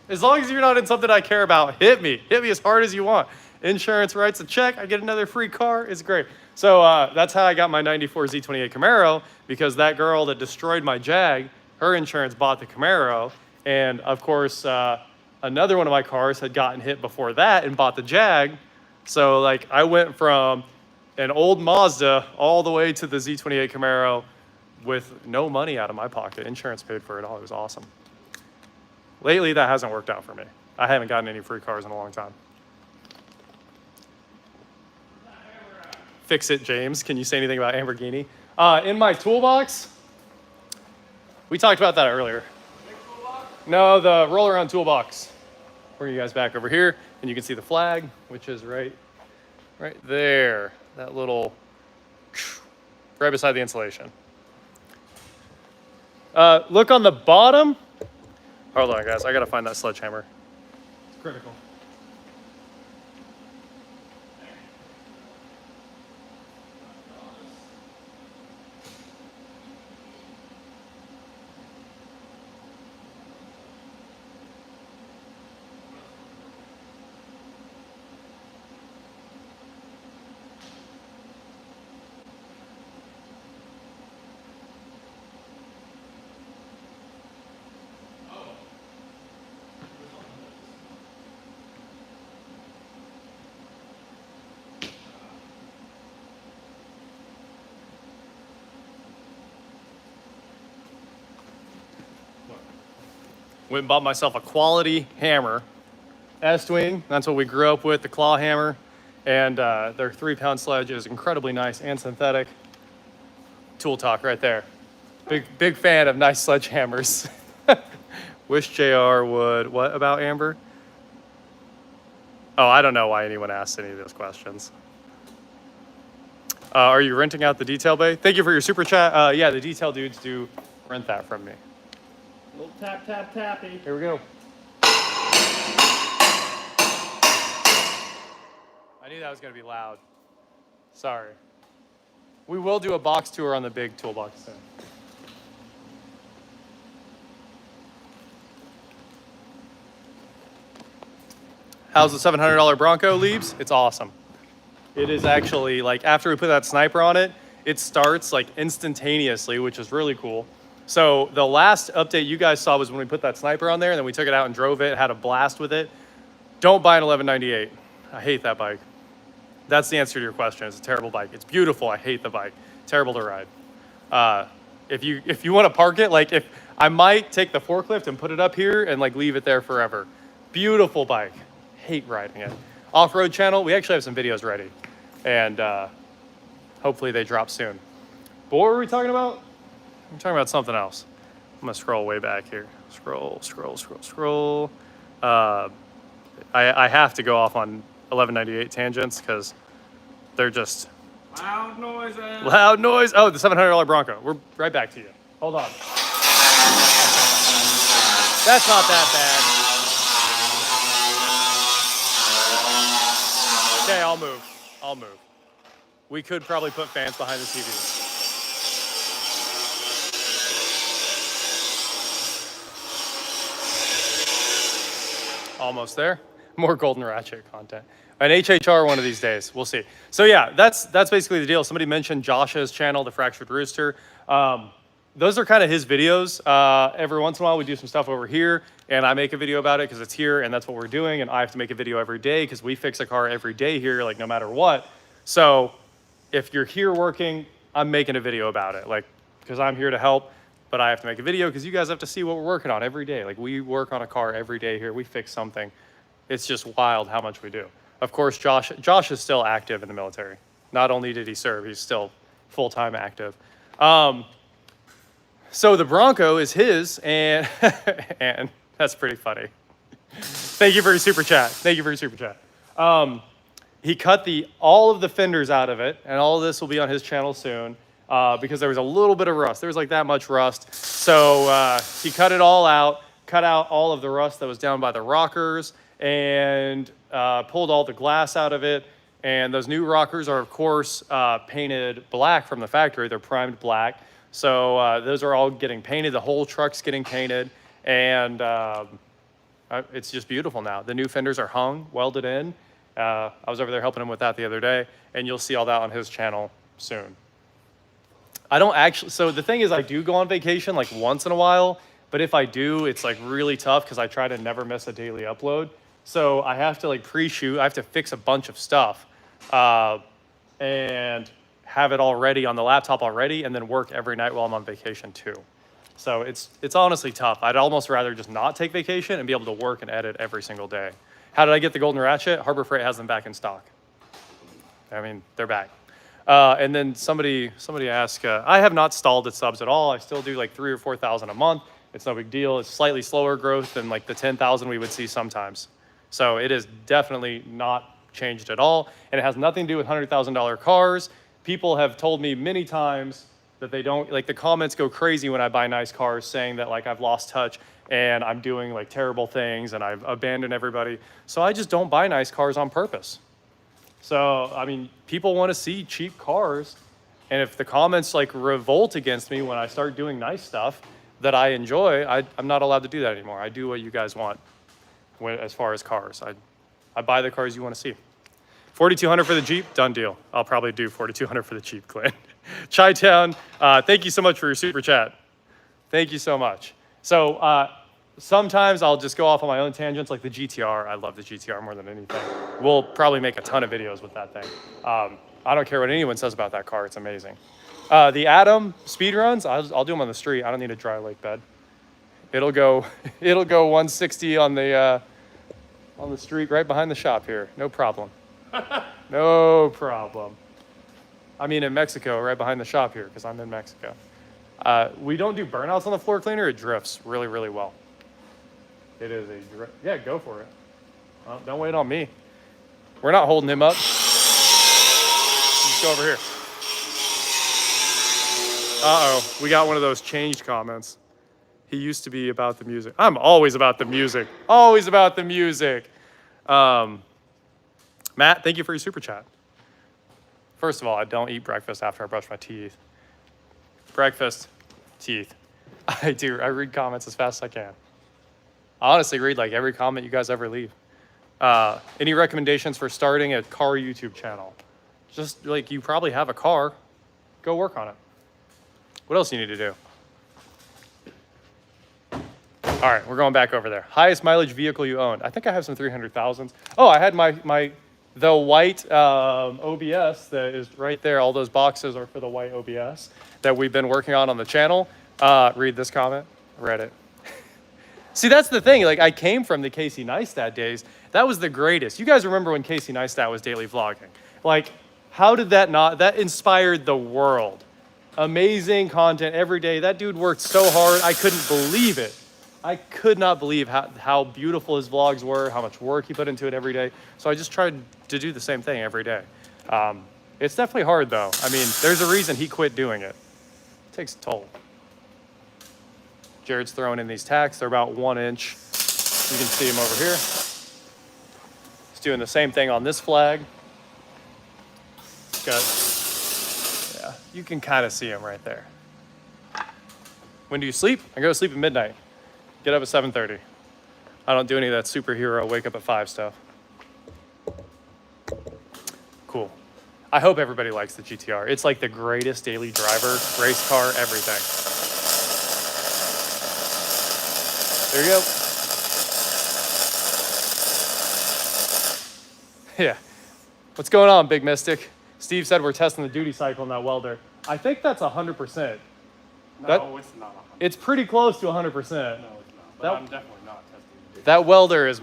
As long as you're not in something I care about, hit me. Hit me as hard as you want. Insurance writes a check. I get another free car. It's great. So that's how I got my 94 Z28 Camaro, because that girl that destroyed my Jag, her insurance bought the Camaro. And of course, another one of my cars had gotten hit before that and bought the Jag. So like I went from an old Mazda all the way to the Z28 Camaro with no money out of my pocket. Insurance paid for it all. It was awesome. Lately, that hasn't worked out for me. I haven't gotten any free cars in a long time. Fix it, James. Can you say anything about Lamborghini? In my toolbox, we talked about that earlier. No, the roll around toolbox. Bring you guys back over here, and you can see the flag, which is right there. That little, right beside the insulation. Look on the bottom. Hold on, guys. I gotta find that sledgehammer. It's critical. Went and bought myself a quality hammer. Estwing, that's what we grew up with, the claw hammer. And their 3-pound sledge is incredibly nice and synthetic. Tool talk right there. Big fan of nice sledgehammers. Wish JR would, what about Amber? Oh, I don't know why anyone asked any of those questions. Are you renting out the detail bay? Thank you for your super chat. Yeah, the detail dudes do rent that from me. Little tap, tap, tappy. Here we go. I knew that was going to be loud. Sorry. We will do a box tour on the big toolbox soon. How's the $700 Bronco, Leaves? It's awesome. It is actually, like, after we put that sniper on it, it starts, like, instantaneously, which is really cool. So the last update you guys saw was when we put that sniper on there, and then we took it out and drove it, had a blast with it. Don't buy an 1198. I hate that bike. That's the answer to your question. It's a terrible bike. It's beautiful. I hate the bike. Terrible to ride. If you want to park it, like if I might take the forklift and put it up here and like leave it there forever. Beautiful bike. Hate riding it. Off-road channel. We actually have some videos ready, and hopefully they drop soon. But what were we talking about? I'm talking about something else. I'm gonna scroll way back here. Scroll. I have to go off on 1198 tangents because they're just Loud noises. loud noise. Oh, the $700 Bronco. We're right back to you. Hold on. That's not that bad. Okay, I'll move. We could probably put fans behind the TV. Almost there. More Golden Ratchet content. An HHR one of these days. We'll see. So yeah, that's basically the deal. Somebody mentioned Josh's channel, The Fractured Rooster. Those are kind of his videos. Every once in a while, we do some stuff over here, and I make a video about it because it's here, and that's what we're doing. And I have to make a video every day because we fix a car every day here, like no matter what. So if you're here working, I'm making a video about it, like because I'm here to help. But I have to make a video because you guys have to see what we're working on every day. Like we work on a car every day here. We fix something. It's just wild how much we do. Of course, Josh is still active in the military. Not only did he serve, he's still full-time active. So the Bronco is his, and and that's pretty funny. Thank you for your super chat. Thank you for your super chat. He cut all of the fenders out of it, and all of this will be on his channel soon. Because there was a little bit of rust. There was like that much rust. So he cut it all out, cut out all of the rust that was down by the rockers, and pulled all the glass out of it. And those new rockers are, of course, painted black from the factory. They're primed black. So those are all getting painted. The whole truck's getting painted. And it's just beautiful now. The new fenders are hung, welded in. I was over there helping him with that the other day. And you'll see all that on his channel soon. I don't actually, so the thing is I do go on vacation like once in a while, but if I do, it's like really tough because I try to never miss a daily upload. So I have to like pre-shoot, I have to fix a bunch of stuff and have it all ready on the laptop already and then work every night while I'm on vacation too. So it's honestly tough. I'd almost rather just not take vacation and be able to work and edit every single day. How did I get the Golden Ratchet? Harbor Freight has them back in stock. I mean, they're back. And then somebody asked, I have not stalled at subs at all. I still do like 3,000 or 4,000 a month. It's no big deal. It's slightly slower growth than like the 10,000 we would see sometimes. So it is definitely not changed at all. And it has nothing to do with $100,000 cars. People have told me many times that they don't, like the comments go crazy when I buy nice cars saying that like I've lost touch and I'm doing like terrible things and I've abandoned everybody. So I just don't buy nice cars on purpose. So, I mean, people want to see cheap cars. And if the comments like revolt against me when I start doing nice stuff that I enjoy, I'm not allowed to do that anymore. I do what you guys want as far as cars. I buy the cars you want to see. 4,200 for the Jeep, done deal. I'll probably do 4,200 for the Jeep, Glenn. Chi-Town, thank you so much for your super chat. Thank you so much. So, sometimes I'll just go off on my own tangents, like the GTR. I love the GTR more than anything. We'll probably make a ton of videos with that thing. I don't care what anyone says about that car. It's amazing. The Atom speed runs, I'll do them on the street. I don't need a dry lake bed. It'll go 160 on the street right behind the shop here. No problem. No problem. I mean, in Mexico, right behind the shop here, because I'm in Mexico. We don't do burnouts on the floor cleaner. It drifts really, really well. It is yeah, go for it. Don't wait on me. We're not holding him up. Let's go over here. Uh-oh, we got one of those changed comments. He used to be about the music. I'm always about the music. Always about the music. Matt, thank you for your super chat. First of all, I don't eat breakfast after I brush my teeth. Breakfast, teeth. I do. I read comments as fast as I can. I honestly read like every comment you guys ever leave. Any recommendations for starting a car YouTube channel? Just like you probably have a car, go work on it. What else you need to do? All right, we're going back over there. Highest mileage vehicle you owned. I think I have some 300,000s. Oh, I had the white OBS that is right there. All those boxes are for the white OBS that we've been working on the channel. Read this comment. Read it. See, that's the thing. Like, I came from the Casey Neistat days. That was the greatest. You guys remember when Casey Neistat was daily vlogging? Like, how did that not? That inspired the world. Amazing content every day. That dude worked so hard. I couldn't believe it. I could not believe how beautiful his vlogs were, how much work he put into it every day. So I just tried to do the same thing every day. It's definitely hard, though. I mean, there's a reason he quit doing it. It takes a toll. Jared's throwing in these tacks. They're about 1 inch. You can see him over here. He's doing the same thing on this flag. Yeah, you can kind of see him right there. When do you sleep? I go to sleep at midnight. Get up at 7:30. I don't do any of that superhero wake up at 5 stuff. cool. I hope everybody likes the GTR. It's like the greatest daily driver, race car, everything. There you go. Yeah. What's going on, Big Mystic? Steve said we're testing the duty cycle in that welder. I think that's 100%. No, it's not 100%. It's pretty close to 100%. No, it's not. But I'm definitely not testing it. That welder is,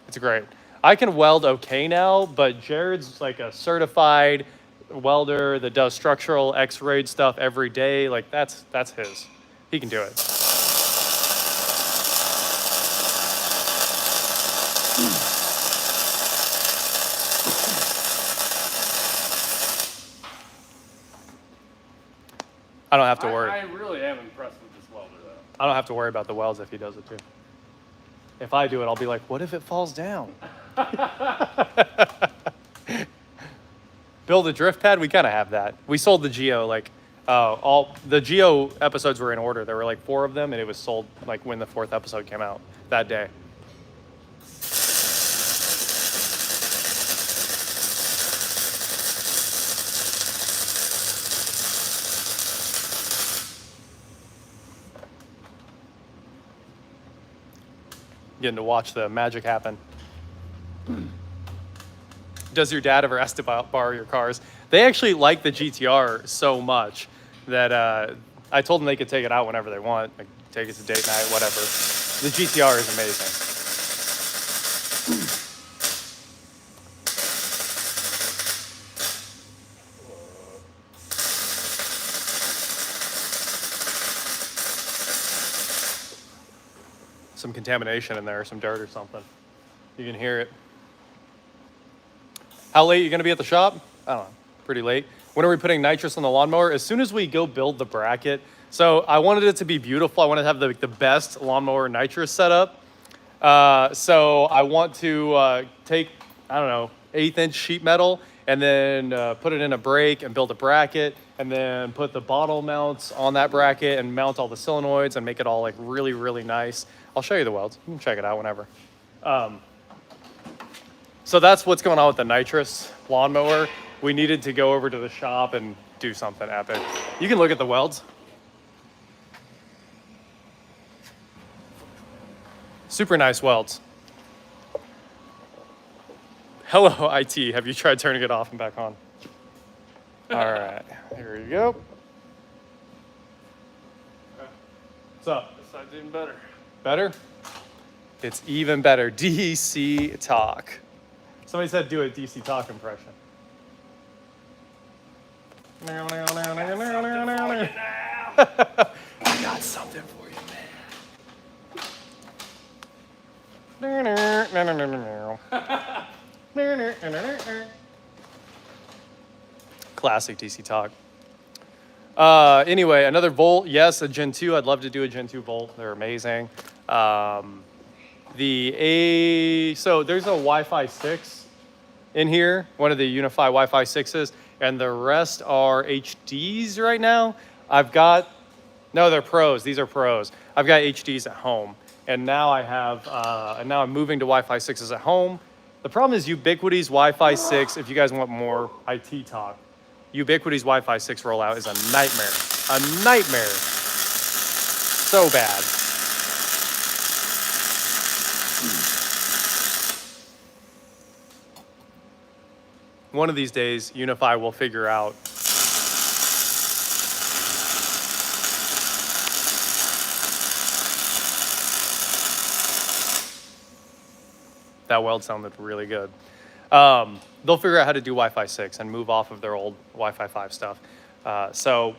it's great. I can weld okay now, but Jared's like a certified welder that does structural X-rayed stuff every day. Like that's his. He can do it. I don't have to worry. I really am impressed with this welder, though. I don't have to worry about the welds if he does it too. If I do it, I'll be like, what if it falls down? Build a drift pad? We kind of have that. We sold the Geo, like, all the Geo episodes were in order. There were like 4 of them, and it was sold like when the 4th episode came out that day. Getting to watch the magic happen. Does your dad ever ask to borrow your cars? They actually like the GTR so much that I told them they could take it out whenever they want. Like, take it to date night, whatever. The GTR is amazing. Some contamination in there, some dirt or something. You can hear it. How late are you gonna be at the shop? I don't know, pretty late. When are we putting nitrous on the lawnmower? As soon as we go build the bracket. So I wanted it to be beautiful. I wanted to have the best lawnmower nitrous setup. So I want to take, I don't know, 1/8" sheet metal and then put it in a brake and build a bracket and then put the bottle mounts on that bracket and mount all the solenoids and make it all like really, really nice. I'll show you the welds. You can check it out whenever. So that's what's going on with the nitrous lawnmower. We needed to go over to the shop and do something epic. You can look at the welds. Super nice welds. Hello, IT. Have you tried turning it off and back on? All right, here you go. What's up? This side's even better. Better? It's even better. DC talk. Somebody said do a DC talk impression. I got something for you, man. Classic DC talk. Anyway, another Volt. Yes, a Gen 2. I'd love to do a Gen 2 Volt. They're amazing. So there's a Wi-Fi 6 in here, one of the Unify Wi-Fi 6s, and the rest are HDs right now. No, they're pros. These are pros. I've got HDs at home, and now I'm moving to Wi-Fi 6s at home. The problem is Ubiquity's Wi-Fi 6, if you guys want more IT talk, Ubiquity's Wi-Fi 6 rollout is a nightmare. A nightmare. So bad. One of these days, Unify will figure out that weld sounded really good. They'll figure out how to do Wi-Fi 6 and move off of their old Wi-Fi 5 stuff. So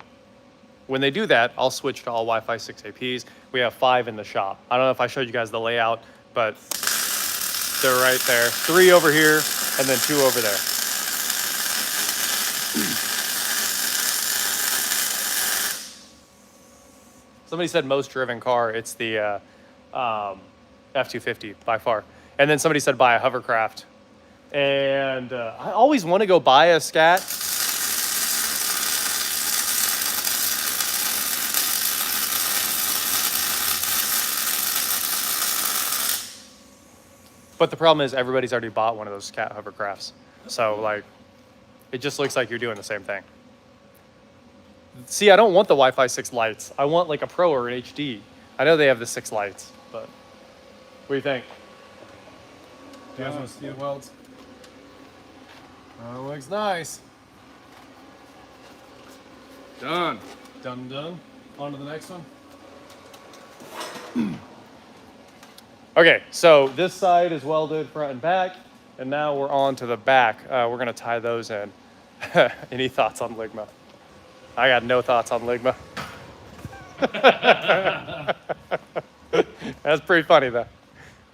when they do that, I'll switch to all Wi-Fi 6 APs. We have 5 in the shop. I don't know if I showed you guys the layout, but they're right there. 3 over here and then 2 over there. Somebody said most driven car. It's the F-250 by far. And then somebody said buy a hovercraft. And I always want to go buy a Scat. But the problem is everybody's already bought one of those Scat hovercrafts. So like, it just looks like you're doing the same thing. See, I don't want the Wi-Fi 6 lights. I want like a Pro or an HD. I know they have the 6 lights, but what do you think? Do you guys want to see the welds? Oh, looks nice. Done. Done. On to the next one. Okay, so this side is welded front and back, and now we're on to the back. We're gonna tie those in. Any thoughts on Ligma? I got no thoughts on Ligma. That's pretty funny though.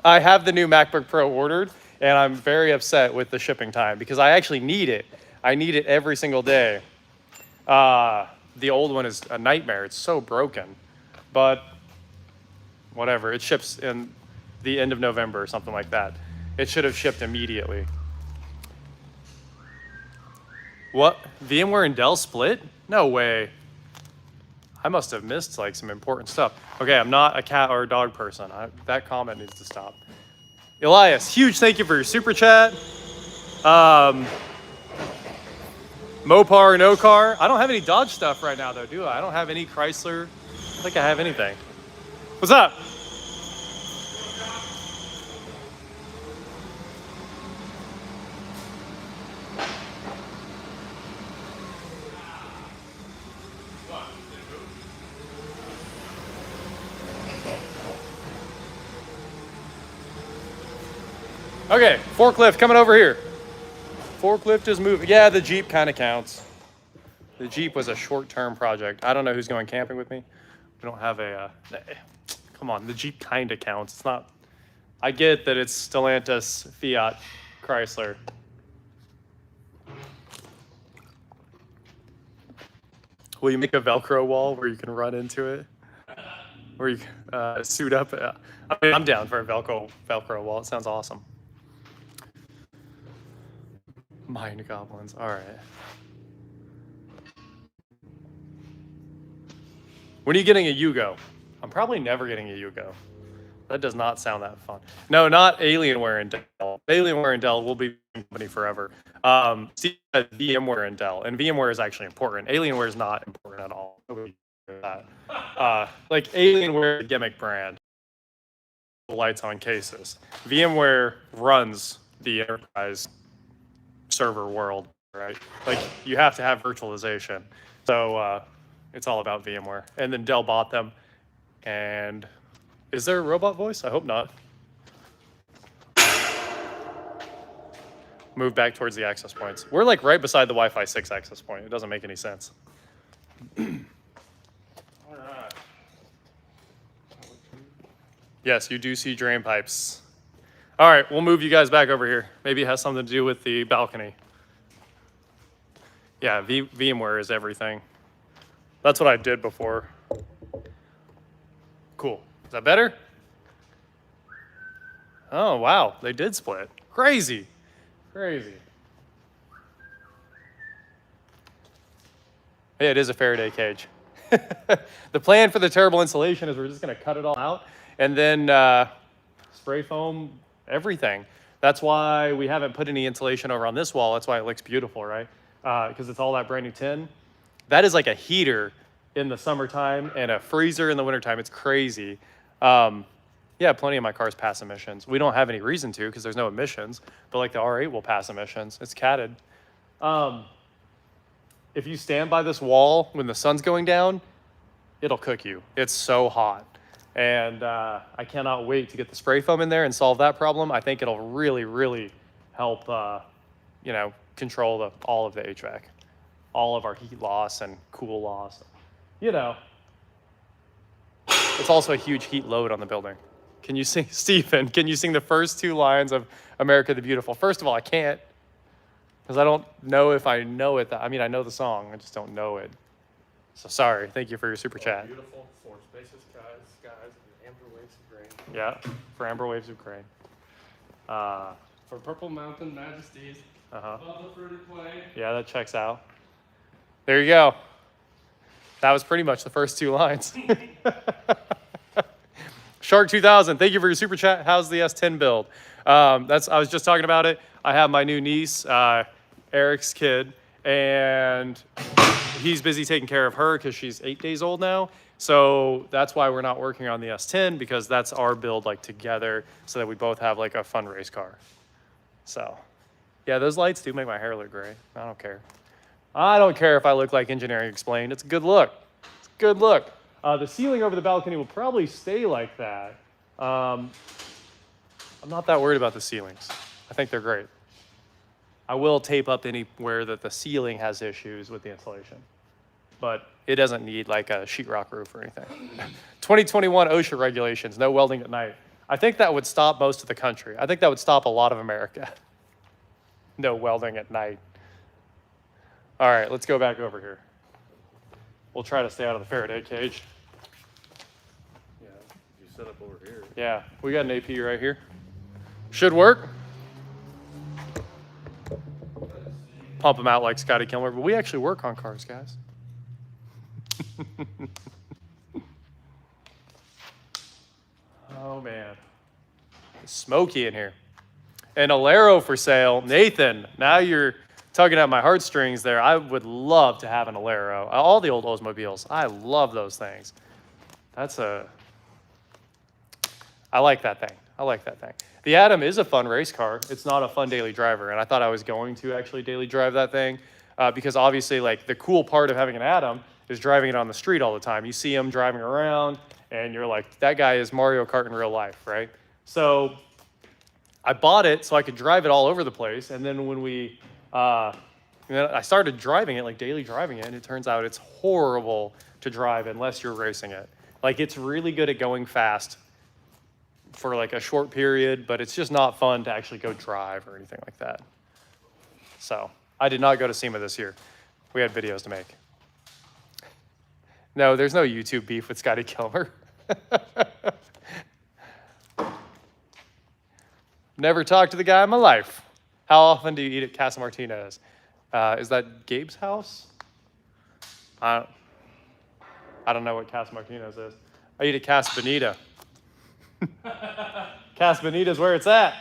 I have the new MacBook Pro ordered, and I'm very upset with the shipping time because I actually need it. I need it every single day. The old one is a nightmare. It's so broken, but whatever. It ships in the end of November or something like that. It should have shipped immediately. What? VMware and Dell split? No way. I must have missed like some important stuff. Okay, I'm not a cat or a dog person. That comment needs to stop. Elias, huge thank you for your super chat. Mopar, no car. I don't have any Dodge stuff right now though, do I? I don't have any Chrysler. I don't think I have anything. What's up? Okay, forklift coming over here. Forklift is moving. Yeah, the Jeep kind of counts. The Jeep was a short-term project. I don't know who's going camping with me. We don't have a, come on, the Jeep kind of counts. It's not, I get that it's Stellantis, Fiat, Chrysler. Will you make a Velcro wall where you can run into it? Where you suit up? I mean, I'm down for a Velcro wall. It sounds awesome. Mind goblins. All right. When are you getting a Yugo? I'm probably never getting a Yugo. That does not sound that fun. No, not Alienware and Dell. Alienware and Dell will be company forever. See, VMware and Dell, and VMware is actually important. Alienware is not important at all. Nobody cares that. Like Alienware, gimmick brand. Lights on cases. VMware runs the enterprise server world, right? Like you have to have virtualization. So it's all about VMware. And then Dell bought them. And is there a robot voice? I hope not. Move back towards the access points. We're like right beside the Wi-Fi 6 access point. It doesn't make any sense. All right. Yes, you do see drain pipes. All right, we'll move you guys back over here. Maybe it has something to do with the balcony. Yeah, VMware is everything. That's what I did before. Cool. Is that better? Oh, wow. They did split. Crazy. Crazy. Yeah, it is a Faraday cage. The plan for the terrible insulation is we're just going to cut it all out and then spray foam everything. That's why we haven't put any insulation over on this wall. That's why it looks beautiful, right? Because it's all that brand new tin. That is like a heater in the summertime and a freezer in the wintertime. It's crazy. Yeah, plenty of my cars pass emissions. We don't have any reason to because there's no emissions, but like the R8 will pass emissions. It's catted. If you stand by this wall when the sun's going down, it'll cook you. It's so hot. And I cannot wait to get the spray foam in there and solve that problem. I think it'll really, really help, you know, control all of the HVAC, all of our heat loss and cool loss. You know, it's also a huge heat load on the building. Can you sing, Stephen, can you sing the first two lines of America the Beautiful? First of all, I can't, because I don't know if I know it. I mean, I know the song, I just don't know it. So sorry, thank you for your super chat. Beautiful for spacious skies and amber waves of grain. Yeah, for amber waves of grain. For purple mountain majesties. Above the fruited plain. Yeah, that checks out. There you go. That was pretty much the first two lines. Shark 2000, thank you for your super chat. How's the S10 build? I was just talking about it. I have my new niece, Eric's kid, and he's busy taking care of her because she's 8 days old now. So that's why we're not working on the S10, because that's our build like together so that we both have like a fun race car. So yeah, those lights do make my hair look gray. I don't care. I don't care if I look like Engineering Explained. It's a good look. It's a good look. The ceiling over the balcony will probably stay like that. I'm not that worried about the ceilings. I think they're great. I will tape up anywhere that the ceiling has issues with the insulation, but it doesn't need like a sheetrock roof or anything. 2021 OSHA regulations, no welding at night. I think that would stop most of the country. I think that would stop a lot of America. No welding at night. All right, let's go back over here. We'll try to stay out of the Faraday cage. Yeah, you set up over here. Yeah, we got an AP right here. Should work. Pump them out like Scotty Kilmer, but we actually work on cars, guys. Oh man, it's smoky in here. An Alero for sale. Nathan, now you're tugging at my heartstrings there. I would love to have an Alero. All the old Oldsmobiles, I love those things. I like that thing. I like that thing. The Atom is a fun race car. It's not a fun daily driver, and I thought I was going to actually daily drive that thing because obviously, like, the cool part of having an Atom is driving it on the street all the time. You see him driving around, and you're like, that guy is Mario Kart in real life, right? So I bought it so I could drive it all over the place, and then when I started driving it, like daily driving it, and it turns out it's horrible to drive unless you're racing it. Like, it's really good at going fast for like a short period, but it's just not fun to actually go drive or anything like that. So I did not go to SEMA this year. We had videos to make. No, there's no YouTube beef with Scotty Kilmer. Never talked to the guy in my life. How often do you eat at Casa Martinez? Is that Gabe's house? I don't know what Casa Martinez is. I eat at Casa Bonita. Casa Bonita is where it's at.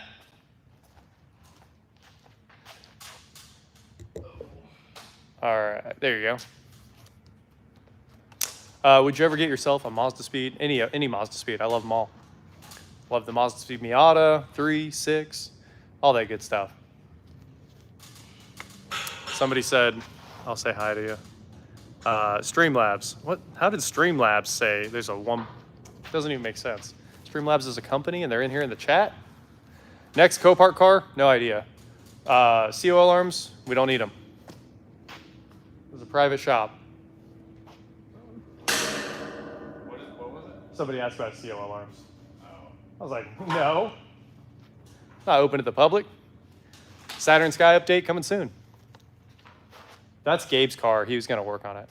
All right, there you go. Would you ever get yourself a Mazda Speed? Any Mazda Speed. I love them all. Love the Mazda Speed Miata, 3, 6, all that good stuff. Somebody said, I'll say hi to you. Streamlabs. What? How did Streamlabs say there's a one? Doesn't even make sense. Streamlabs is a company and they're in here in the chat. Next Copart car? No idea. CO alarms? We don't need them. It's a private shop. What was it? Somebody asked about CO alarms. Oh. I was like, no. Not open to the public. Saturn Sky update coming soon. That's Gabe's car. He was going to work on it.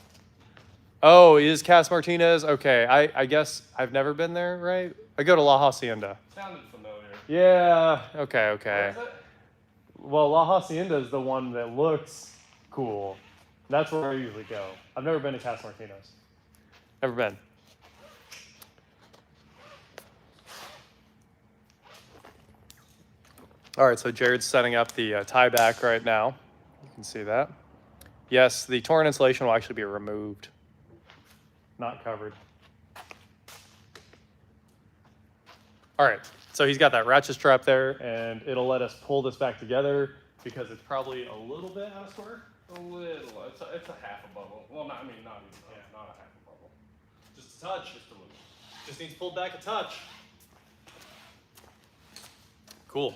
Oh, is Casa Martinez? Okay, I guess I've never been there, right? I go to La Hacienda. Sounded familiar. Yeah, okay. Where is it? Well, La Hacienda is the one that looks cool. That's where I usually go. I've never been to Casa Martinez. Never been. All right, so Jared's setting up the tie back right now. You can see that. Yes, the torn insulation will actually be removed, not covered. All right, so he's got that ratchet strap there, and it'll let us pull this back together because it's probably a little bit out of square. A little. It's a half a bubble. Well, not even. Not a half a bubble. Just a touch. Just a little. Just needs pulled back a touch. Cool.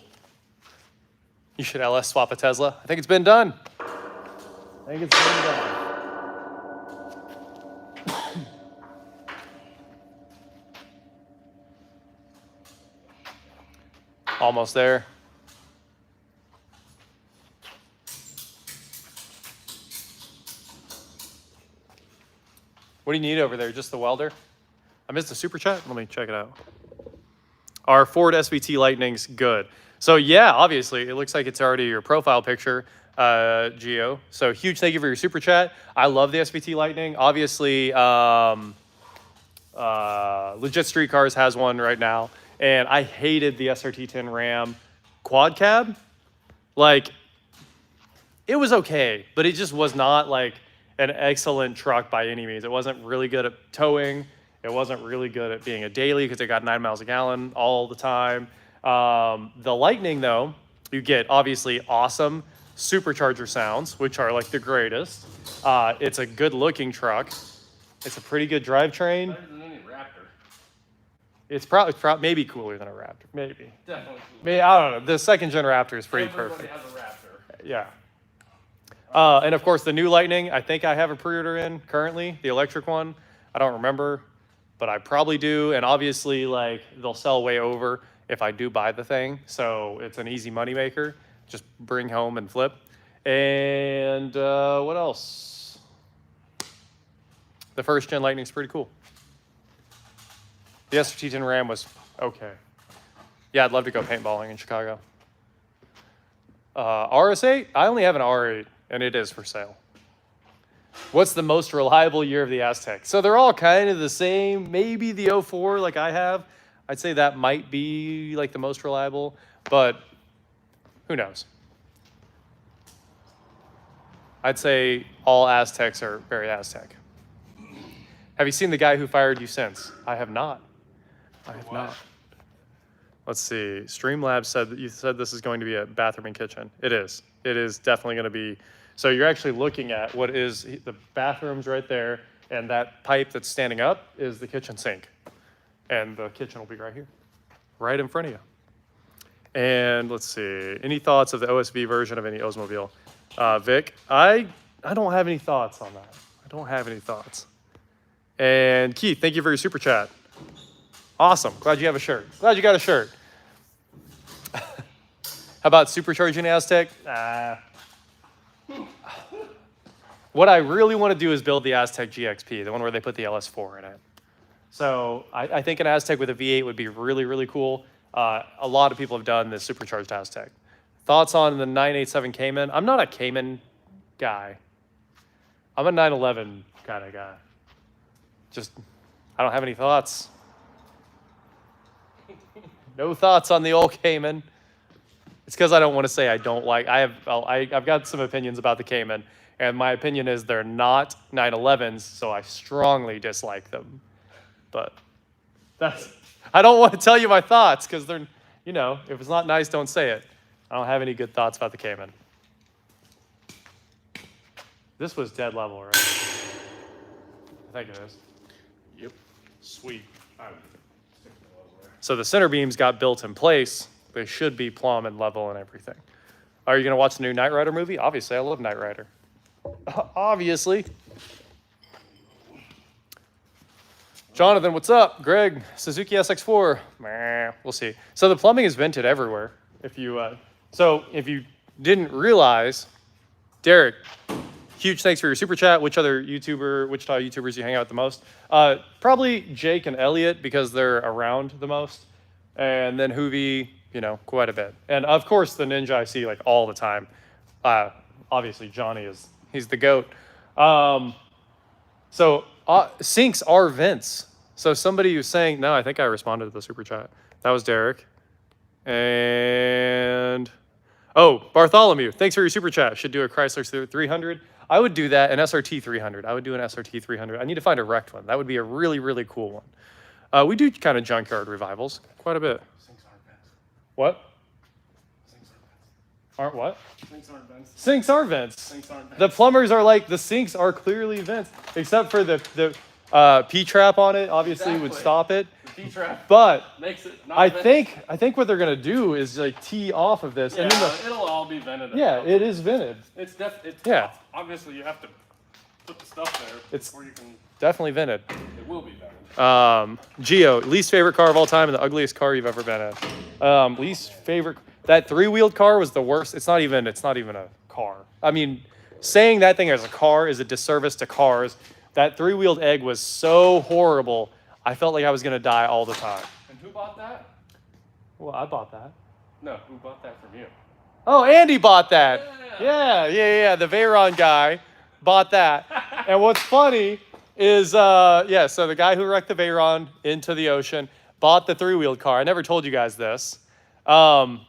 You should LS swap a Tesla. I think it's been done. I think it's been done. Almost there. What do you need over there? Just the welder? I missed a super chat. Let me check it out. Our Ford SVT Lightning's good. So yeah, obviously, it looks like it's already your profile picture, Gio. So huge thank you for your super chat. I love the SVT Lightning. Obviously, Legit Street Cars has one right now. And I hated the SRT10 Ram quad cab. Like, it was okay, but it just was not like an excellent truck by any means. It wasn't really good at towing. It wasn't really good at being a daily because it got 9 miles a gallon all the time. The Lightning, though, you get obviously awesome supercharger sounds, which are like the greatest. It's a good looking truck. It's a pretty good drivetrain. Better than any Raptor. It's probably maybe cooler than a Raptor. Maybe. Definitely cool. Maybe, I don't know. The second gen Raptor is pretty Everybody perfect. has a Raptor. Yeah. And of course, the new Lightning, I think I have a pre-order in currently, the electric one. I don't remember, but I probably do. And obviously, like, they'll sell way over if I do buy the thing. So it's an easy moneymaker. Just bring home and flip. And what else? The first gen Lightning's pretty cool. The SRT10 Ram was okay. Yeah, I'd love to go paintballing in Chicago. RS8, I only have an R8, and it is for sale. What's the most reliable year of the Aztec? So they're all kind of the same. Maybe the 04 like I have. I'd say that might be like the most reliable, but who knows? I'd say all Aztecs are very Aztec. Have you seen the guy who fired you since? I have not. I have not. Let's see. Streamlabs said that you said this is going to be a bathroom and kitchen. It is. It is definitely going to be. So you're actually looking at what is the bathrooms right there, and that pipe that's standing up is the kitchen sink. And the kitchen will be right here, right in front of you. And let's see. Any thoughts of the OSV version of any Oldsmobile? Vic, I don't have any thoughts on that. I don't have any thoughts. And Keith, thank you for your super chat. Awesome. Glad you have a shirt. Glad you got a shirt. How about supercharging Aztec? What I really want to do is build the Aztec GXP, the one where they put the LS4 in it. So I think an Aztec with a V8 would be really, really cool. A lot of people have done this supercharged Aztec. Thoughts on the 987 Cayman? I'm not a Cayman guy. I'm a 911 kind of guy. Just, I don't have any thoughts. No thoughts on the old Cayman. It's because I don't want to say I don't like. I've got some opinions about the Cayman, and my opinion is they're not 911s, so I strongly dislike them. But I don't want to tell you my thoughts because they're, you know, if it's not nice, don't say it. I don't have any good thoughts about the Cayman. This was dead level, right? I think it is. Yep. Sweet. So the center beams got built in place. They should be plumb and level and everything. Are you going to watch the new Knight Rider movie? Obviously, I love Knight Rider. Obviously. Jonathan, what's up? Greg, Suzuki SX4. Meh, we'll see. So the plumbing is vented everywhere. If you didn't realize, Derek, huge thanks for your super chat. Which other Wichita YouTubers you hang out with the most? Probably Jake and Elliot because they're around the most. And then Hoovy, you know, quite a bit. And of course the Ninja I see like all the time. Obviously Johnny he's the GOAT. Sinks are vents. So somebody who's saying, no, I think I responded to the super chat. That was Derek. And, Bartholomew, thanks for your super chat. Should do a Chrysler 300. I would do that, an SRT 300. I would do an SRT 300. I need to find a wrecked one. That would be a really, really cool one. We do kind of junkyard revivals quite a bit. Sinks aren't vents. What? Sinks aren't vents. Aren't what? Sinks aren't vents. Sinks are vents. Sinks aren't vents. The plumbers are like, the sinks are clearly vents, except for the P-trap on it, obviously would stop it. The P-trap But makes it not I vented. think what they're gonna do is like tee off of this, Yeah, and then it'll all be vented. yeah, it is vented. It's Yeah. Obviously, you have to put the stuff there before you can. Definitely vented. It will be vented. Geo, least favorite car of all time and the ugliest car you've ever been in. Least favorite, that three-wheeled car was the worst. It's not even a car. I mean, saying that thing as a car is a disservice to cars. That three-wheeled egg was so horrible. I felt like I was gonna die all the time. And who bought that? Well, I bought that. No, who bought that from you? Oh, Andy bought that. Yeah. The Veyron guy bought that. And what's funny is, yeah, so the guy who wrecked the Veyron into the ocean bought the three-wheeled car. I never told you guys this. And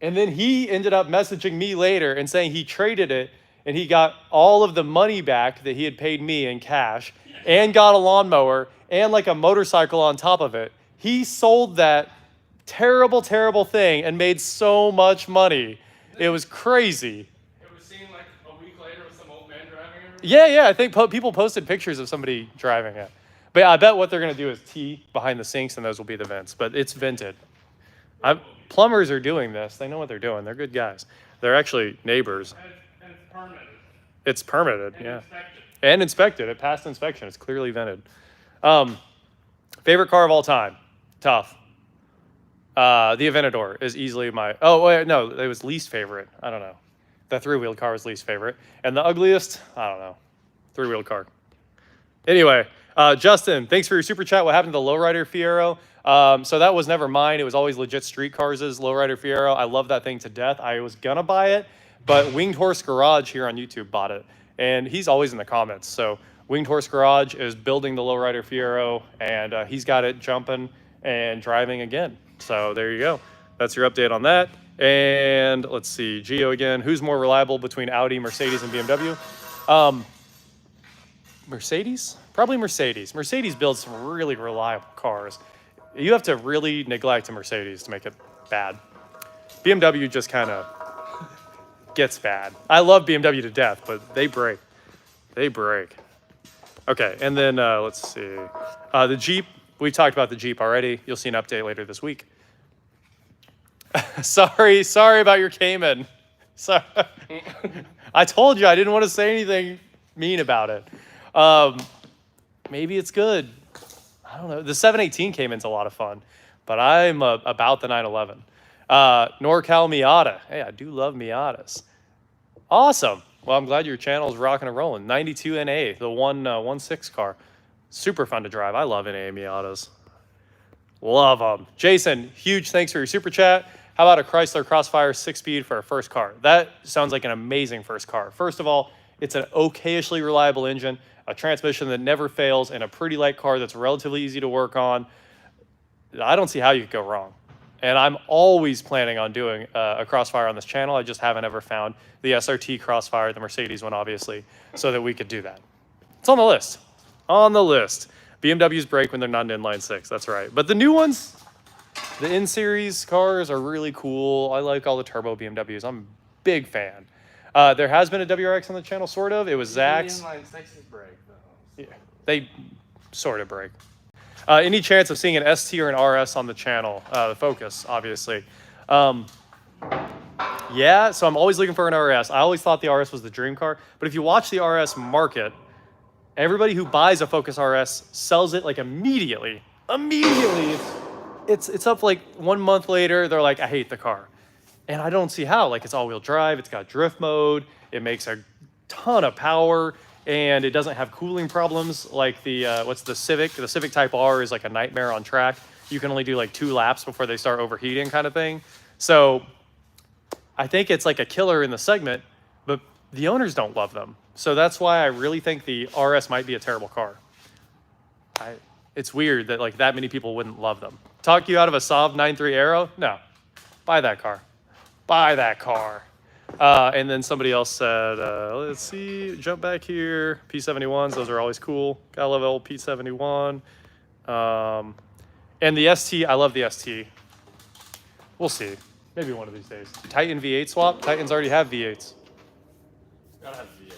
then he ended up messaging me later and saying he traded it and he got all of the money back that he had paid me in cash and got a lawnmower and like a motorcycle on top of it. He sold that terrible, terrible thing and made so much money. It was crazy. It was seen like a week later with some old man driving it. Yeah, I think people posted pictures of somebody driving it. But I bet what they're going to do is tee behind the sinks and those will be the vents. But it's vented. Plumbers are doing this. They know what they're doing. They're good guys. They're actually neighbors. And it's permitted. It's permitted, And yeah. inspected. And inspected. It passed inspection. It's clearly vented. Favorite car of all time? Tough. The Aventador is easily my... Oh, wait, no. It was least favorite. I don't know. The three-wheeled car was least favorite. And the ugliest? I don't know. Three-wheeled car. Anyway, Justin, thanks for your super chat. What happened to the Lowrider Fiero? So that was never mine. It was always legit street cars' Lowrider Fiero. I love that thing to death. I was gonna buy it, but Winged Horse Garage here on YouTube bought it. And he's always in the comments. So Winged Horse Garage is building the Lowrider Fiero, and he's got it jumping and driving again. So there you go. That's your update on that. And let's see, Gio again. Who's more reliable between Audi, Mercedes, and BMW? Mercedes? Probably Mercedes. Mercedes builds some really reliable cars. You have to really neglect a Mercedes to make it bad. BMW just kind of gets bad. I love BMW to death, but they break. They break. Okay, and then let's see. The Jeep, we talked about the Jeep already. You'll see an update later this week. sorry about your Cayman. Sorry. I told you I didn't want to say anything mean about it. Maybe it's good. I don't know. The 718 Cayman's a lot of fun, but I'm about the 911. NorCal Miata. Hey, I do love Miatas. Awesome. Well, I'm glad your channel is rocking and rolling. 92 NA, the 1.6 car. Super fun to drive. I love NA Miatas. Love them. Jason, huge thanks for your super chat. How about a Chrysler Crossfire 6-speed for a first car? That sounds like an amazing first car. First of all, it's an okayishly reliable engine, a transmission that never fails, and a pretty light car that's relatively easy to work on. I don't see how you could go wrong. And I'm always planning on doing a Crossfire on this channel. I just haven't ever found the SRT Crossfire, the Mercedes one, obviously, so that we could do that. It's on the list. On the list. BMWs break when they're not an inline six. That's right. But the new ones, the N-Series cars are really cool. I like all the turbo BMWs. I'm a big fan. There has been a WRX on the channel, sort of. It was Zach's. Inline sixes break, though. Yeah, they sort of break. Any chance of seeing an ST or an RS on the channel? The Focus, obviously. Yeah, so I'm always looking for an RS. I always thought the RS was the dream car. But if you watch the RS market, everybody who buys a Focus RS sells it like immediately. Immediately. It's up like 1 month later. They're like, I hate the car. And I don't see how. Like, it's all-wheel drive. It's got drift mode. It makes a ton of power. And it doesn't have cooling problems like the, what's the Civic? The Civic Type R is like a nightmare on track. You can only do like 2 laps before they start overheating kind of thing. So I think it's like a killer in the segment, but the owners don't love them. So that's why I really think the RS might be a terrible car. It's weird that like that many people wouldn't love them. Talk you out of a Saab 9.3 Aero? No. Buy that car. Buy that car. And then somebody else said, let's see, jump back here. P71s, those are always cool. Gotta love old P71. And the ST, I love the ST. We'll see. Maybe one of these days. Titan V8 swap. Titans already have V8s. Gotta have V8.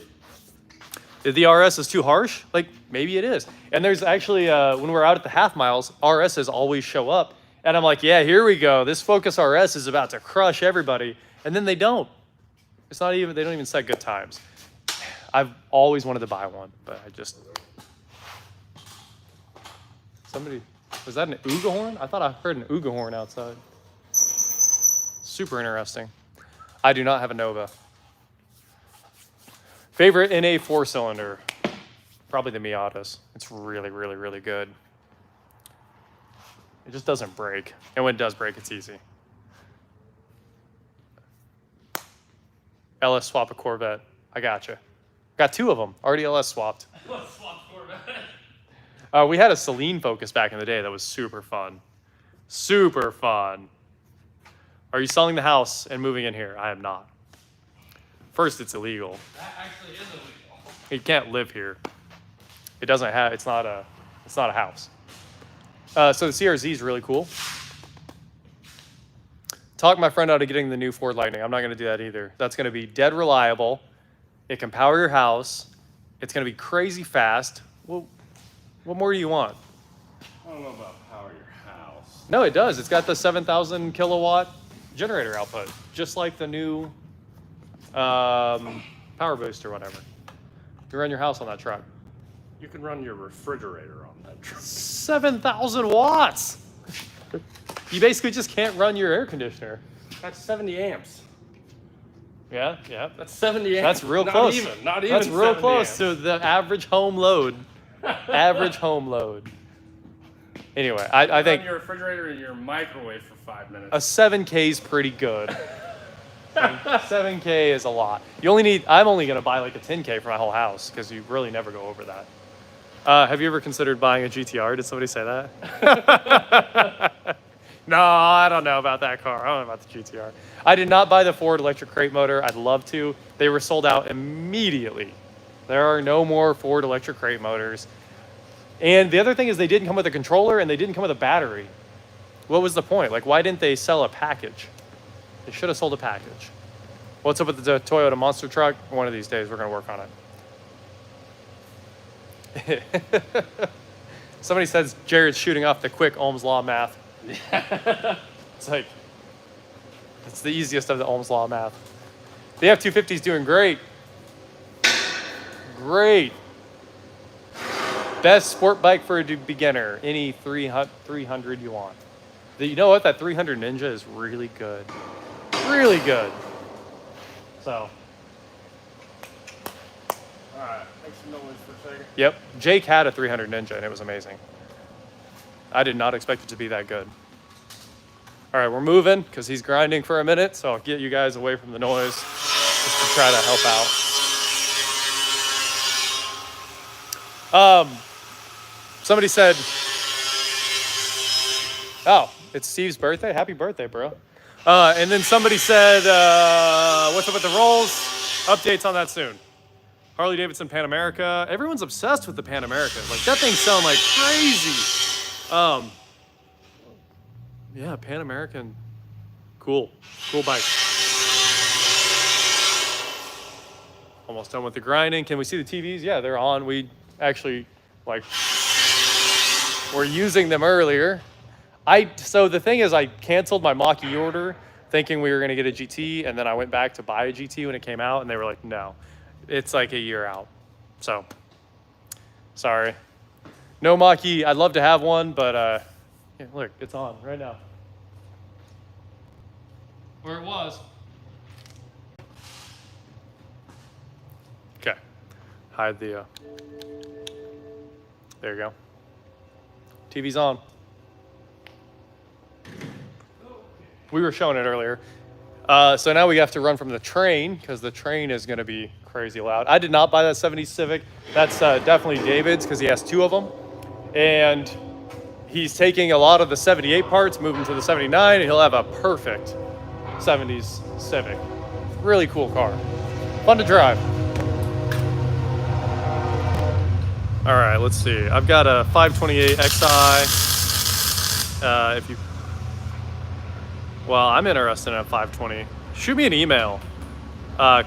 If the RS is too harsh, like maybe it is. And there's actually, when we're out at the half miles, RSs always show up. And I'm like, yeah, here we go. This Focus RS is about to crush everybody. And then they don't. It's not even, they don't even set good times. I've always wanted to buy one, but I just, somebody, was that an Ooga horn? I thought I heard an Ooga horn outside. Super interesting. I do not have a Nova. Favorite NA 4-cylinder? Probably the Miatas. It's really, really, really good. It just doesn't break. And when it does break, it's easy. LS swap a Corvette. I gotcha. Got 2 of them. RDLS swapped. Swap format. We had a Celine Focus back in the day that was super fun. Super fun. Are you selling the house and moving in here? I am not. First, it's illegal. That actually is illegal. You can't live here. It doesn't have. It's not a house. So the CRZ is really cool. Talk my friend out of getting the new Ford Lightning. I'm not going to do that either. That's going to be dead reliable. It can power your house. It's going to be crazy fast. Well, what more do you want? I don't know about power your house. No, it does. It's got the 7,000 kilowatt generator output, just like the new Power Boost or whatever. You run your house on that truck. You can run your refrigerator on that truck. 7,000 watts. You basically just can't run your air conditioner. That's 70 amps. Yeah, yeah. That's 70 amps. That's real not close. Not even. That's real 70 close amps. to the average home load. Average home load. Anyway, I think run your refrigerator and your microwave for 5 minutes. a 7K is pretty good. 7K is a lot. You only need. I'm only gonna buy like a 10K for my whole house because you really never go over that. Have you ever considered buying a GTR? Did somebody say that? No, I don't know about that car. I don't know about the GTR. I did not buy the Ford electric crate motor. I'd love to. They were sold out immediately. There are no more Ford electric crate motors. And the other thing is they didn't come with a controller and they didn't come with a battery. What was the point? Like, why didn't they sell a package? They should have sold a package. What's up with the Toyota monster truck? One of these days we're going to work on it. Somebody says Jared's shooting off the quick Ohm's Law math. It's like, it's the easiest of the Ohm's Law math. The F-250 is doing great. Great. Best sport bike for a beginner. Any 300 you want. You know what? That 300 Ninja is really good. Really good. So. All right, make some noise for a second. Yep. Jake had a 300 Ninja and it was amazing. I did not expect it to be that good. All right, we're moving because he's grinding for a minute, so I'll get you guys away from the noise just to try to help out. Somebody said, oh, it's Steve's birthday? Happy birthday, bro. And then somebody said, what's up with the rolls? Updates on that soon. Harley Davidson Pan America. Everyone's obsessed with the Pan America. Like, that thing's selling like crazy. Yeah, Pan American. Cool bike. Almost done with the grinding. Can we see the TVs? Yeah, they're on. We actually, like, were using them earlier. So the thing is, I canceled my Mach-E order thinking we were going to get a GT, and then I went back to buy a GT when it came out, and they were like, no, it's like a year out. So, sorry. No Mach-E. I'd love to have one, but yeah, look, it's on right now. Where it was. Okay. Hide the, there you go. TV's on. We were showing it earlier. So now we have to run from the train because the train is going to be crazy loud. I did not buy that 70 Civic. That's definitely David's because he has 2 of them. And he's taking a lot of the 78 parts, moving to the 79, and he'll have a perfect 70s Civic. Really cool car. Fun to drive. All right, let's see. I've got a 528 Xi. Well, I'm interested in a 520. Shoot me an email,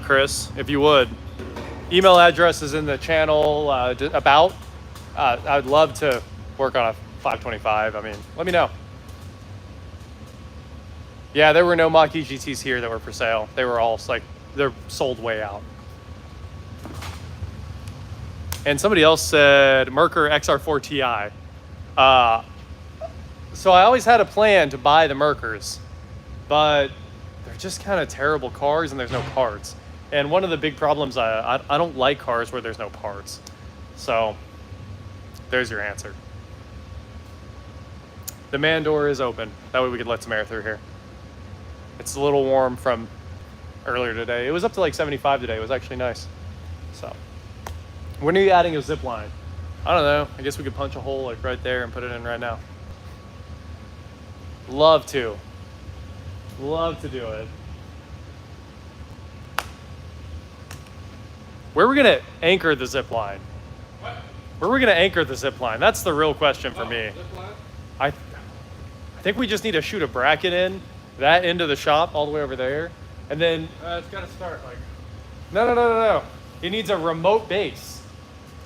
Chris, if you would. Email address is in the channel about. I'd love to work on a 525. I mean, let me know. Yeah, there were no Mach-E GTs here that were for sale. They were all like, they're sold way out. And somebody else said Merkur XR4 Ti. So I always had a plan to buy the Merkurs, but they're just kind of terrible cars and there's no parts. And one of the big problems, I don't like cars where there's no parts. So there's your answer. The man door is open. That way we could let some air through here. It's a little warm from earlier today. It was up to like 75 today. It was actually nice. So When are you adding a zip line? I don't know. I guess we could punch a hole like right there and put it in right now. Love to. Love to do it. Where are we gonna anchor the zip line? What? Where are we gonna anchor the zip line? That's the real question for me. Zip line? I think we just need to shoot a bracket in that into the shop all the way over there, and then It's got to start like. no. It needs a remote base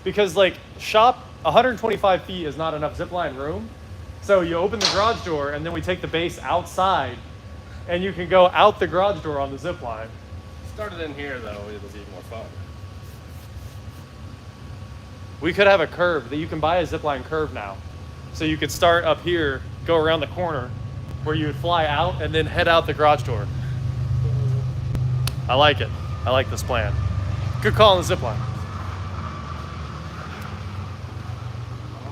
because like shop 125 feet is not enough zip line room. So you open the garage door and then we take the base outside, and you can go out the garage door on the zip line. Started in here though, it'll be more fun. We could have a curve that you can buy a zip line curve now. So you could start up here, go around the corner where you would fly out and then head out the garage door. I like it. I like this plan. Good call on the zip line.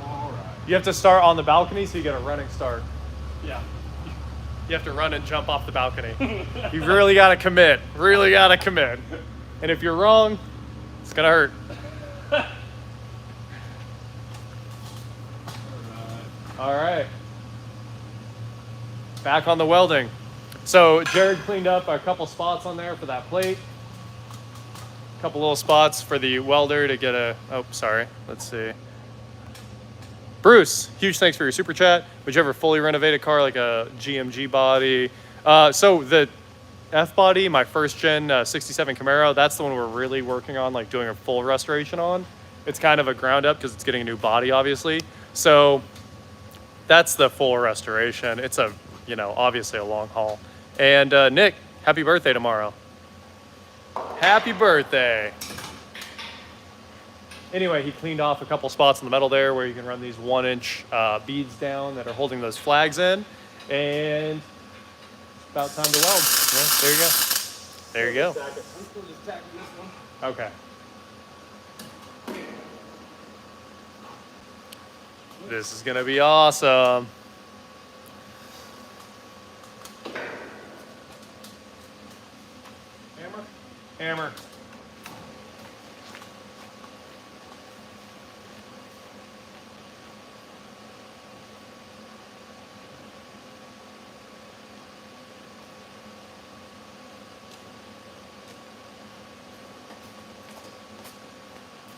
All right. You have to start on the balcony so you get a running start. Yeah. You have to run and jump off the balcony. You really got to commit. Really got to commit. And if you're wrong, it's going to hurt. All right. Back on the welding. So Jared cleaned up a couple spots on there for that plate. A couple little spots for the welder to get a, oh, sorry. Let's see. Bruce, huge thanks for your super chat. Would you ever fully renovate a car like a GMG body? So the F body, my first gen 67 Camaro, that's the one we're really working on, like doing a full restoration on. It's kind of a ground up because it's getting a new body, obviously. So that's the full restoration. It's a, you know, obviously a long haul. And Nick, happy birthday tomorrow. Happy birthday. Anyway, he cleaned off a couple spots in the metal there where you can run these 1-inch beads down that are holding those flags in. And it's about time to weld. Yeah, there you go. There you go. I'm still just tacking this one. Okay. This is gonna be awesome. Hammer? Hammer.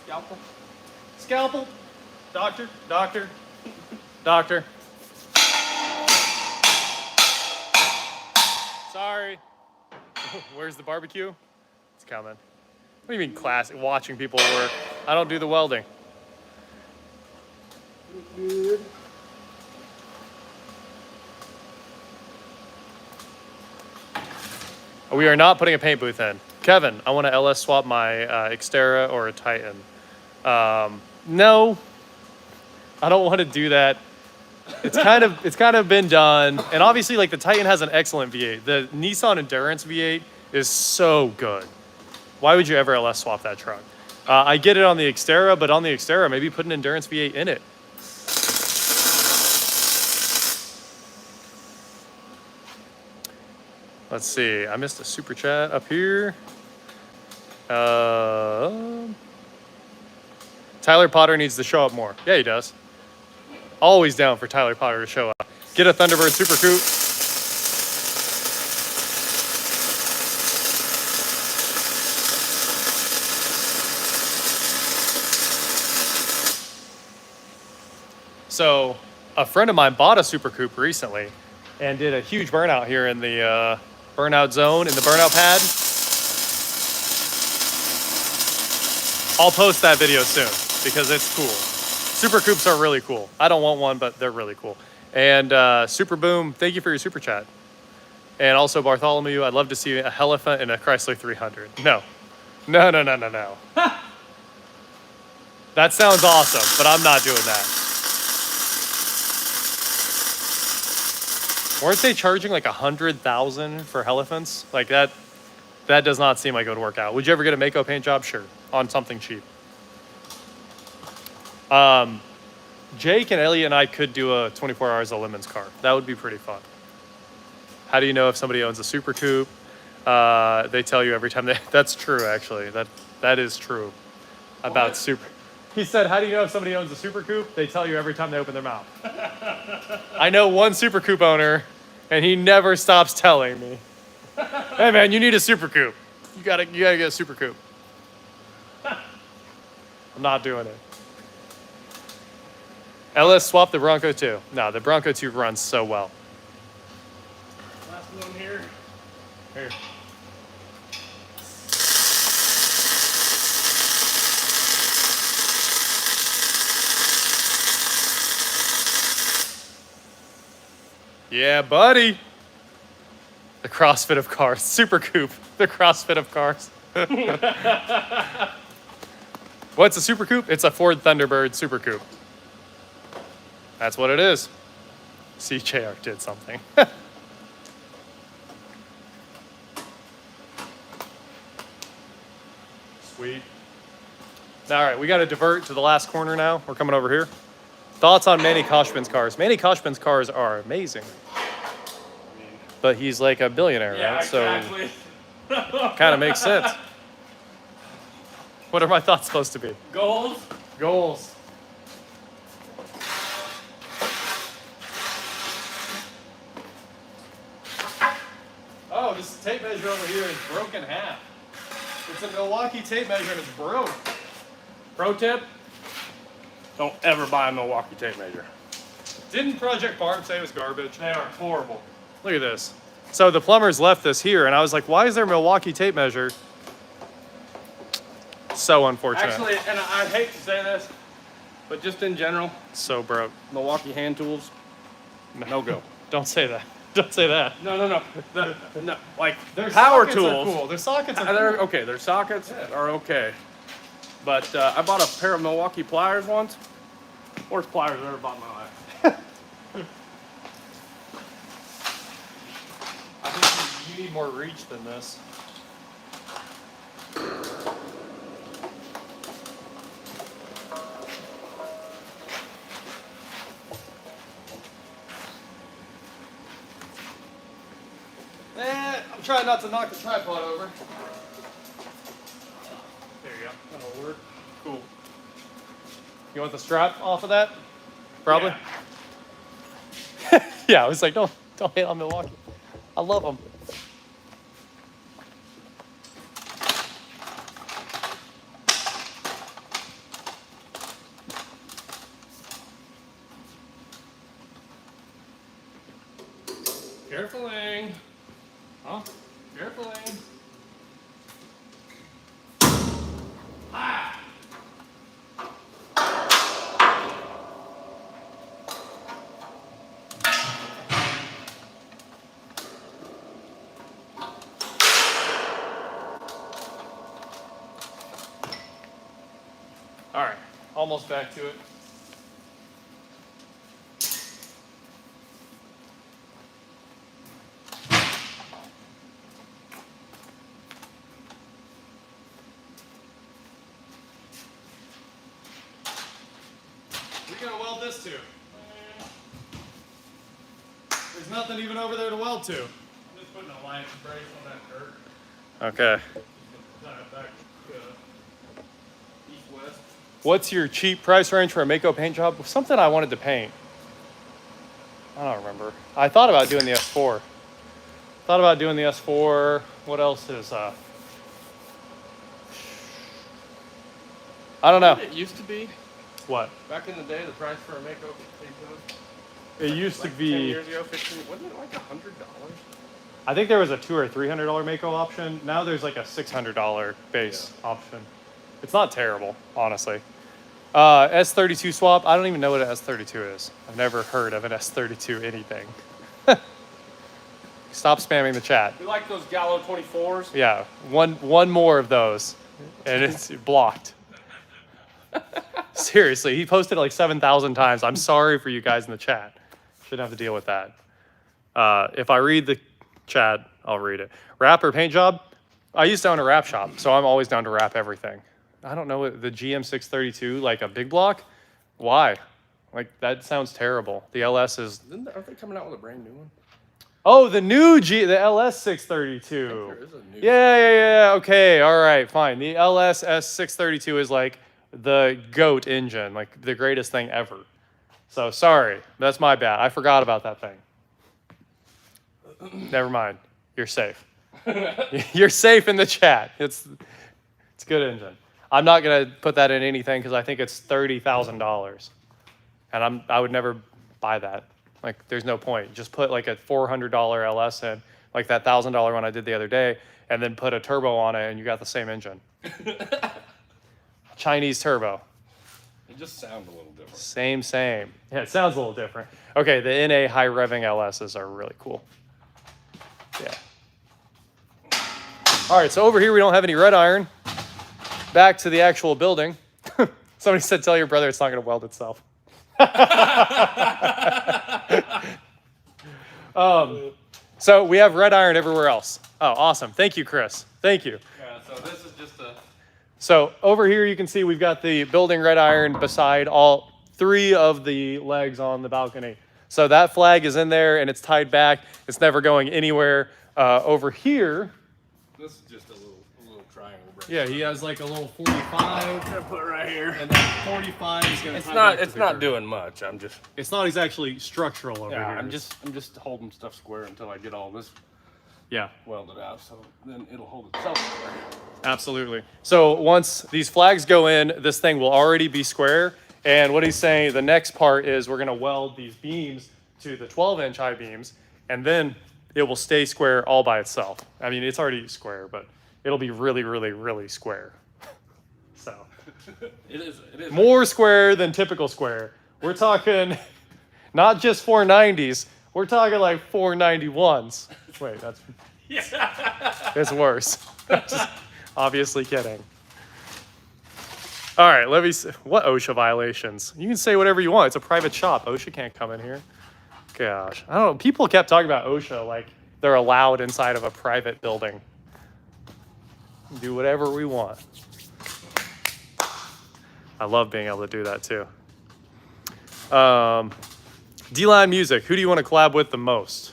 Scalpel? Scalpel? Doctor? Doctor? Doctor? Sorry. Where's the barbecue? It's coming. What do you mean classic? Watching people work. I don't do the welding. Good. We are not putting a paint booth in. Kevin, I want to LS swap my Xterra or a Titan. No, I don't want to do that. It's kind of been done, and obviously, like the Titan has an excellent V8. The Nissan Endurance V8 is so good. Why would you ever LS swap that truck? I get it on the Xterra, but on the Xterra, maybe put an Endurance V8 in it. Let's see. I missed a super chat up here. Tyler Potter needs to show up more. Yeah, he does. Always down for Tyler Potter to show up. Get a Thunderbird Super Coupe. So a friend of mine bought a Super Coupe recently and did a huge burnout here in the burnout zone, in the burnout pad. I'll post that video soon because it's cool. Super Coupes are really cool. I don't want one, but they're really cool. And Super Boom, thank you for your super chat. And also Bartholomew, I'd love to see a Elephant in a Chrysler 300. No. No. That sounds awesome, but I'm not doing that. Weren't they charging like 100,000 for Elephants? Like that does not seem like it would work out. Would you ever get a Mako paint job? Sure, on something cheap. Jake and Elliot and I could do a 24 Hours of Lemons car. That would be pretty fun. How do you know if somebody owns a Super Coupe? They tell you every time that's true, actually. That is true. about super. He said, how do you know if somebody owns a Super Coupe? They tell you every time they open their mouth. I know one Super Coupe owner, and he never stops telling me, hey man, you need a Super Coupe. You gotta get a Super Coupe. I'm not doing it. LS swapped the Bronco 2. No, the Bronco 2 runs so well. Last one here. Here. Yeah, buddy. The CrossFit of cars. Super Coupe. The CrossFit of cars. What's a Super Coupe? It's a Ford Thunderbird Super Coupe. That's what it is. CJR did something. Sweet. All right, we got to divert to the last corner now. We're coming over here. Thoughts on Manny Koshman's cars? Manny Koshman's cars are amazing. But he's like a billionaire, Yeah, right? exactly. So kind of makes sense. What are my thoughts supposed to be? Goals. Goals. Oh, this tape measure over here is broken in half. It's a Milwaukee tape measure and it's broke. Pro tip: don't ever buy a Milwaukee tape measure. Didn't Project Barb say it was garbage? They are horrible. Look at this. So the plumbers left this here, and I was like, why is there a Milwaukee tape measure? So unfortunate. Actually, and I hate to say this, but just in general, So broke. Milwaukee hand tools, no go. Don't say that. Don't say that. No. No, like Their power sockets tools. are cool. Their sockets are They're cool. okay. Their sockets are okay. But I bought a pair of Milwaukee pliers once. Worst pliers I've ever bought in my life. I think you need more reach than this. I'm trying not to knock the tripod over. There you go. That'll work. Cool. You want the strap off of that? Probably. Yeah. Yeah, I was like, don't hate on Milwaukee. I love them. Carefully. Huh? Carefully. Ah! All right, almost back to it. We gotta weld this to. There's nothing even over there to weld to. I'm just putting a line brace on that dirt. Okay. Back east-west. What's your cheap price range for a Mako paint job? Something I wanted to paint. I don't remember. I thought about doing the S4. Thought about doing the S4. What else is I don't know. It used to be, What? back in the day, the price for a Mako paint job. It used Like to be 10 years ago, 15, wasn't it like $100? I think there was a $200 or $300 Mako option. Now there's like a $600 base option. It's not terrible, honestly. S32 swap. I don't even know what an S32 is. I've never heard of an S32 anything. Stop spamming the chat. We like those Gallo 24s. Yeah, one more of those, and it's blocked. Seriously, he posted like 7,000 times. I'm sorry for you guys in the chat. Shouldn't have to deal with that. If I read the chat, I'll read it. Wrap or paint job? I used to own a wrap shop, so I'm always down to wrap everything. I don't know what the GM632, like a big block. Why? Like that sounds terrible. The LS is. Aren't they coming out with a brand new one? Oh, the the LS632. There is a new Yeah. Okay, all right, fine. The LS S632 is like the GOAT engine, like the greatest thing ever. So sorry, that's my bad. I forgot about that thing. Never mind. You're safe. You're safe in the chat. It's a good engine. I'm not gonna put that in anything because I think it's $30,000, and I would never buy that. Like, there's no point. Just put like a $400 LS in, like that $1,000 one I did the other day, and then put a turbo on it, and you got the same engine. Chinese turbo. It just sounds a little different. Same. Yeah, it sounds a little different. Okay, the NA high revving LSs are really cool. Yeah. All right, so over here we don't have any red iron. Back to the actual building. Somebody said, tell your brother it's not going to weld itself. So we have red iron everywhere else. Oh, awesome. Thank you, Chris. Thank you. Yeah, so this is just a... So over here you can see we've got the building red iron beside all 3 of the legs on the balcony. So that flag is in there and it's tied back. It's never going anywhere. Over here... This is just a little triangle brace. Yeah, he has like a little 45. I'm gonna put it right here. And that 45 is gonna. It's not doing much. It's not exactly structural over here. I'm just holding stuff square until I get all this welded out, so then it'll hold itself square. Absolutely. So once these flags go in, this thing will already be square. And what he's saying, the next part is we're gonna weld these beams to the 12-inch high beams, and then it will stay square all by itself. I mean, it's already square, but it'll be really, really, really square. So it is more square than typical square. We're talking not just 490s, we're talking like 491s. Wait, that's it's worse. Just obviously kidding. All right, let me see. What OSHA violations? You can say whatever you want. It's a private shop. OSHA can't come in here. Gosh, I don't know. People kept talking about OSHA like they're allowed inside of a private building. Do whatever we want. I love being able to do that too. D-Line Music, who do you want to collab with the most?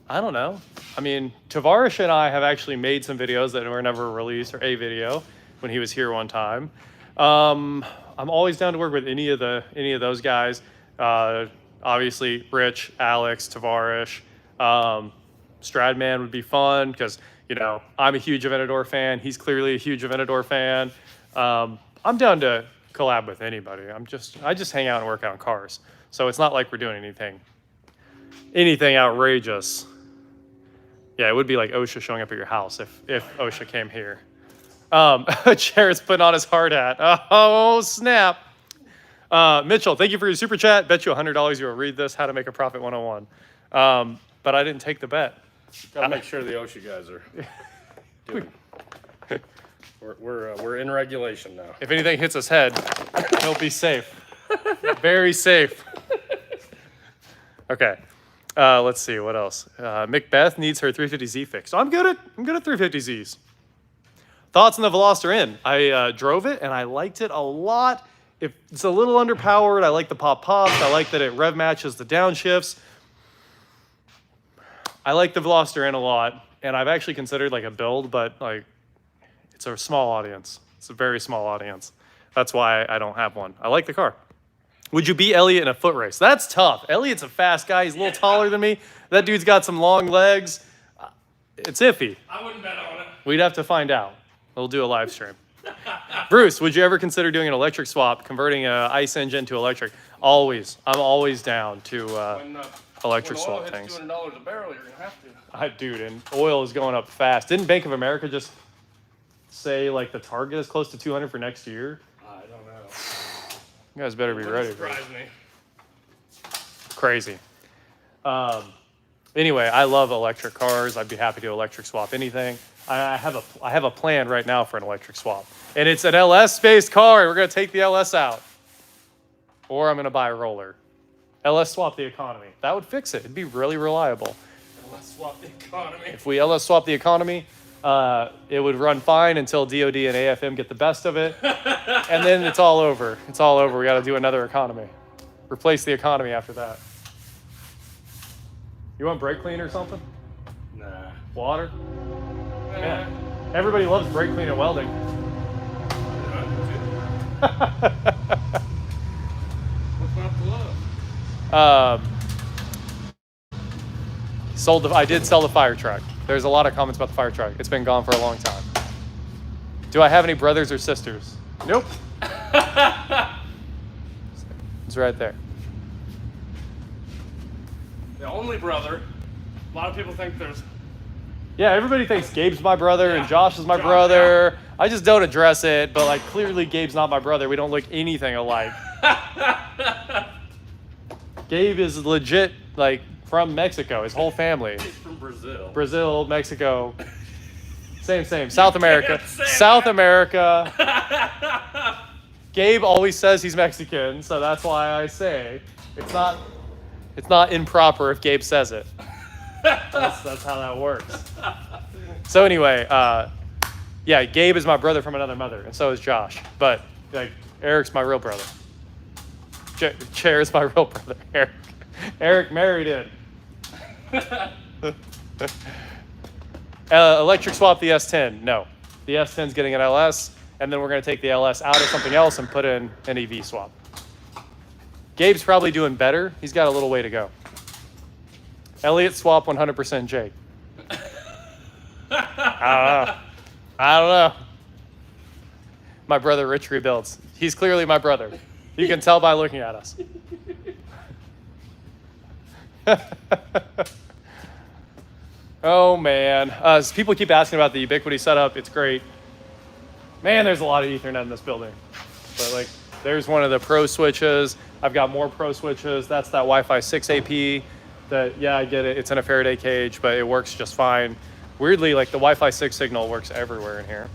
I don't know. I mean, Tavarish and I have actually made some videos that were never released, or a video when he was here one time. I'm always down to work with any of those guys. Obviously, Rich, Alex, Tavarish, Stradman would be fun because, you know, I'm a huge Aventador fan. He's clearly a huge Aventador fan. I'm down to collab with anybody. I just hang out and work on cars. So it's not like we're doing anything outrageous. Yeah, it would be like OSHA showing up at your house if OSHA came here. Jared's putting on his hard hat. Oh, snap. Mitchell, thank you for your super chat. Bet you $100 you will read this, How to Make a Profit 101. But I didn't take the bet. Gotta make sure the OSHA guys are doing. We're in regulation now. If anything hits his head, he'll be safe. Very safe. Okay. Let's see what else. Macbeth needs her 350Z fixed. So I'm good at 350Zs. Thoughts on the Veloster N? I drove it and I liked it a lot. It's a little underpowered. I like the pops. I like that it rev matches the downshifts. I like the Veloster N a lot, and I've actually considered like a build, but like it's a small audience. It's a very small audience. That's why I don't have one. I like the car. Would you beat Elliot in a foot race? That's tough. Elliot's a fast guy. He's a little taller than me. That dude's got some long legs. It's iffy. I wouldn't bet on it. We'd have to find out. We'll do a live stream. Bruce, would you ever consider doing an electric swap, converting an ICE engine to electric? Always. I'm always down to electric swap things. When oil hits $200 a barrel, you're going to have to. Dude, and oil is going up fast. Didn't Bank of America just say like the target is close to 200 for next year? I don't know. You guys better be ready for it. Surprise me. Crazy. Anyway, I love electric cars. I'd be happy to electric swap anything. I have a plan right now for an electric swap. And it's an LS-based car. We're going to take the LS out. Or I'm going to buy a roller. LS swap the economy. That would fix it. It'd be really reliable. LS swap the economy. If we LS swap the economy, it would run fine until DOD and AFM get the best of it. And then it's all over. It's all over. We got to do another economy. Replace the economy after that. You want brake clean or something? Nah. Water? Yeah. Everybody loves brake clean and welding. What's not to love? I did sell the fire truck. There's a lot of comments about the fire truck. It's been gone for a long time. Do I have any brothers or sisters? Nope. It's right there. The only brother. A lot of people think there's. Yeah, everybody thinks Gabe's my brother and Yeah, Josh is my Josh, brother. I just don't address it, but like clearly Gabe's not my brother. We don't look anything alike. Gabe is legit like from Mexico, his whole family. He's from Brazil. Brazil, Mexico. Same. South America. Same. South America. Gabe always says he's Mexican, so that's why I say it's not improper if Gabe says it. That's how that works. So anyway, yeah, Gabe is my brother from another mother, and so is Josh. But like Eric's my real brother. Chair is my real brother. Eric married in. Electric swap the S10. No, the S10's getting an LS, and then we're going to take the LS out of something else and put in an EV swap. Gabe's probably doing better. He's got a little way to go. Elliott swap 100% Jake. I don't know. My brother Rich rebuilds. He's clearly my brother. You can tell by looking at us. Oh man. People keep asking about the Ubiquity setup. It's great. Man, there's a lot of Ethernet in this building. But like, there's one of the Pro switches. I've got more Pro switches. That's that Wi-Fi 6 AP. That, yeah, I get it. It's in a Faraday cage, but it works just fine. Weirdly, like the Wi-Fi 6 signal works everywhere in here.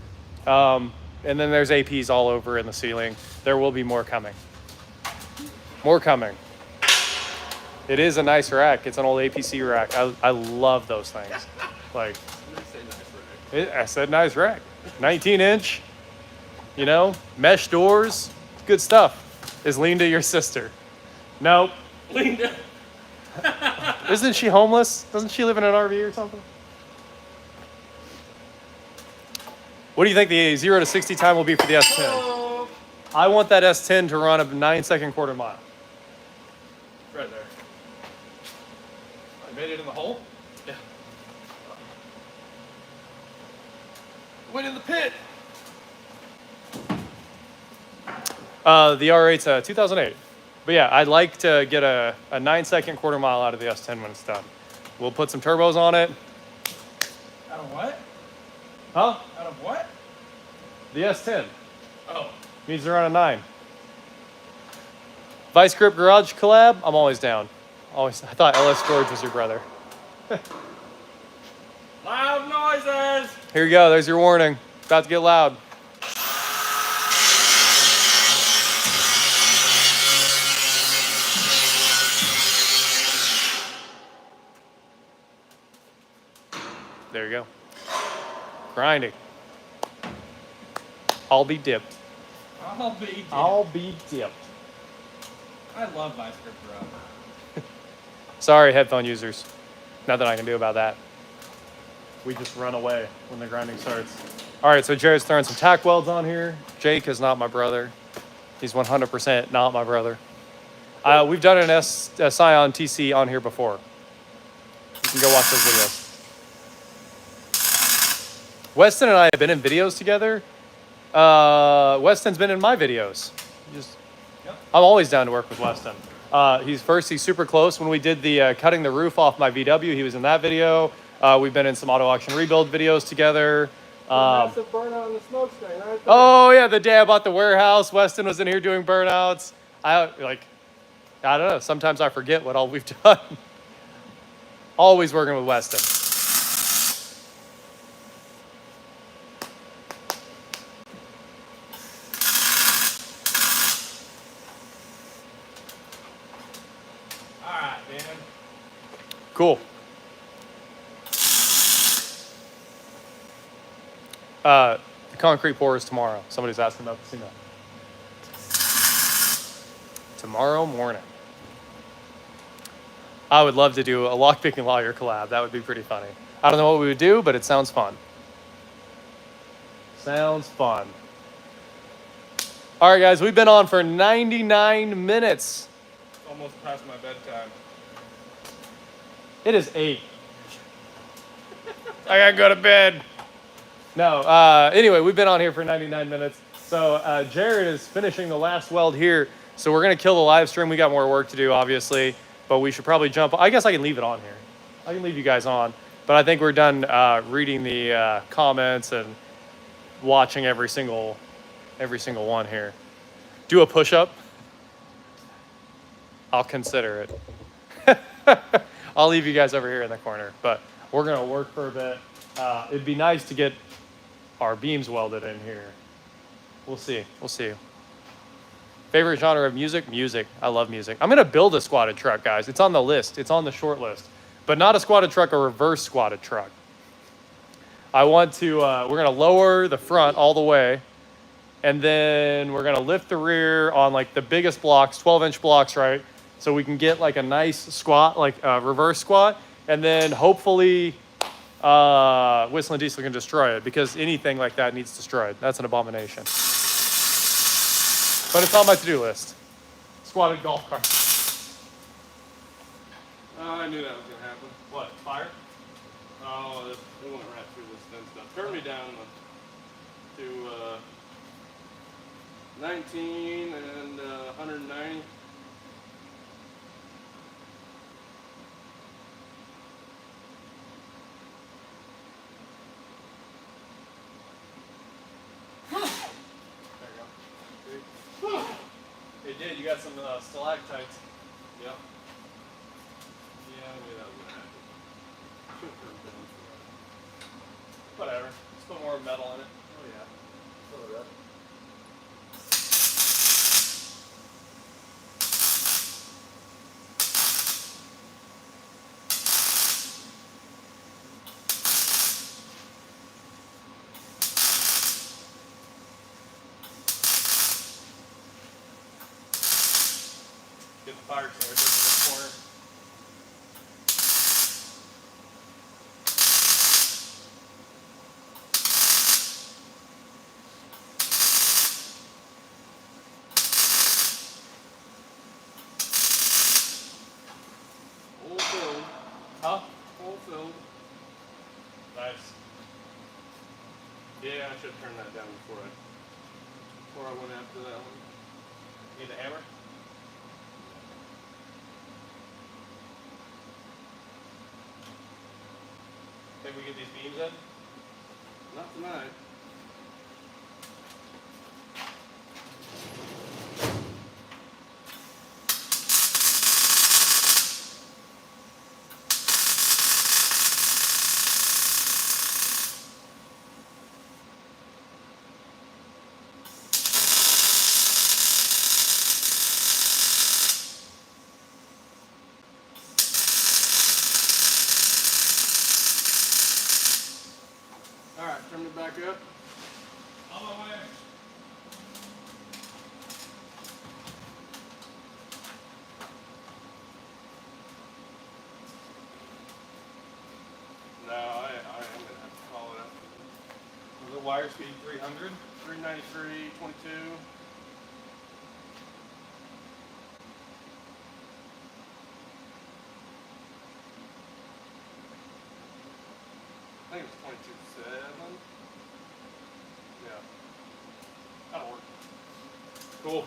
And then there's APs all over in the ceiling. There will be more coming. More coming. It is a nice rack. It's an old APC rack. I love those things. Like, I said nice rack. 19-inch, you know, mesh doors. Good stuff. Is Linda your sister? Nope. Linda. Isn't she homeless? Doesn't she live in an RV or something? What do you think the 0 to 60 time will be for the S10? Oh. I want that S10 to run a 9-second quarter mile. Right there. I made it in the hole? Yeah. Went in the pit. The R8's 2008. But yeah, I'd like to get a 9-second quarter mile out of the S10 when it's done. We'll put some turbos on it. Out of what? Huh? Out of what? The S10 Oh. needs to run a 9. Vice Grip Garage collab, I'm always down. Always. I thought LS George was your brother. Loud noises! Here you go, there's your warning. About to get loud. There you go. Grinding. I'll be dipped. I'll be dipped. I love Vice Grip Garage. Sorry, headphone users. Nothing I can do about that. We just run away when the grinding starts. All right, so Jared's throwing some tack welds on here. Jake is not my brother. He's 100% not my brother. We've done an Scion TC on here before. You can go watch those videos. Weston and I have been in videos together. Weston's been in my videos. Yep. I'm always down to work with Weston. He's super close. When we did the cutting the roof off my VW, he was in that video. We've been in some auto auction rebuild videos together. Massive burnout in the smoke screen, right there. Oh yeah, the day I bought the warehouse, Weston was in here doing burnouts. I don't know. Sometimes I forget what all we've done. Always working with Weston. All right, man. Cool. The concrete pour is tomorrow. Somebody's asking about the cement. Tomorrow morning. I would love to do a lockpicking lawyer collab. That would be pretty funny. I don't know what we would do, but it sounds fun. Sounds fun. All right, guys, we've been on for 99 minutes. Almost past my bedtime. It is 8. I gotta go to bed. No, anyway, we've been on here for 99 minutes. So Jared is finishing the last weld here. So we're gonna kill the live stream. We got more work to do, obviously, but we should probably jump. I guess I can leave it on here. I can leave you guys on. But I think we're done reading the comments and watching every single one here. Do a push-up. I'll consider it. I'll leave you guys over here in the corner, but we're gonna work for a bit. It'd be nice to get our beams welded in here. We'll see. Favorite genre of music? Music. I love music. I'm gonna build a squatted truck, guys. It's on the list. It's on the short list, but not a squatted truck, a reverse squatted truck. I want to. We're gonna lower the front all the way, and then we're gonna lift the rear on like the biggest blocks, 12-inch blocks, right? So we can get like a nice squat, like a reverse squat, and then hopefully Whistling Diesel can destroy it, because anything like that needs destroyed. That's an abomination. But it's on my to-do list. Squatted golf cart. I knew that was gonna happen. What, fire? Oh, it went right through this thin stuff. Turn me down to 19 and 190. It did. You got some stalactites. Yep. Yeah, I knew that was gonna happen. Should turn it down for that. Whatever. Let's put more metal in it. Oh yeah. Fill it up. Get the fire extinguisher to the corner. Full filled. Huh? Full filled. Nice. Yeah, I should turn that down before I went after that one. Need a hammer? Think we get these beams in? Not tonight. Alright, turn it back up. On my way. No, I am gonna have to call it up. Was it wire speed 300? 393, 22. I think it's 22.7. Yeah. That'll work. Cool.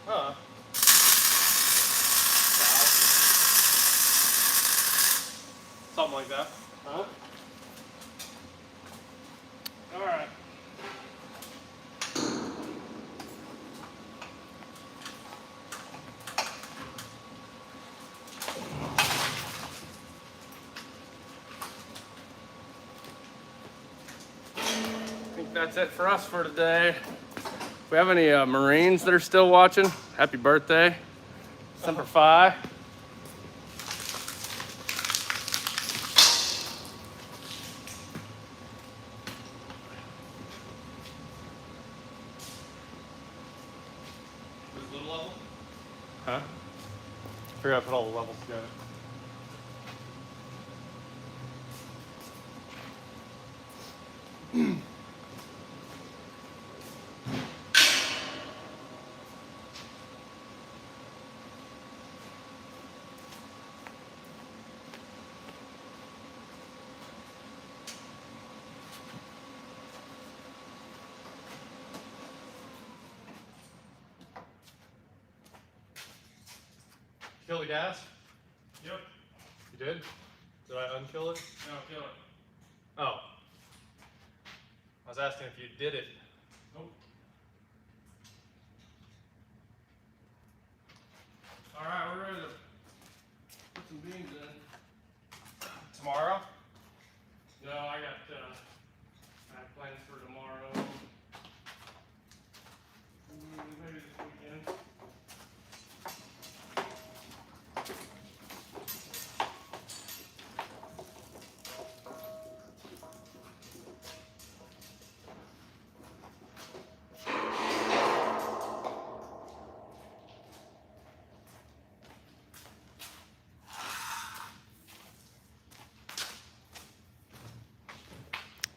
Huh. Something like that. Huh? Alright. I think that's it for us for today. we have any Marines that are still watching, happy birthday. Semper Fi. Huh? I forgot to put all the levels together. Kill the gas? Yep. You did? Did I unkill it? No, kill it. Oh. I was asking if you did it. Nope. All right, we're ready to put some beans in. Tomorrow? No, I have plans for tomorrow. Maybe this weekend.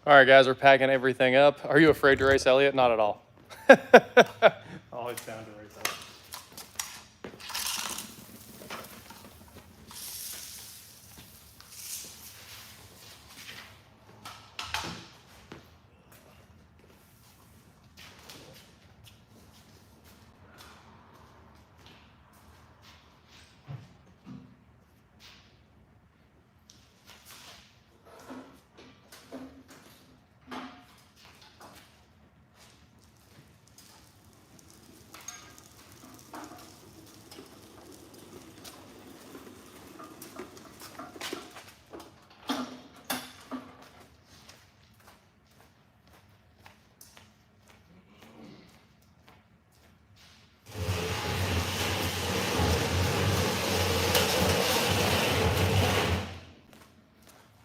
All right, guys, we're packing everything up. Are you afraid to race Elliot? Not at all. Always down to race Elliot.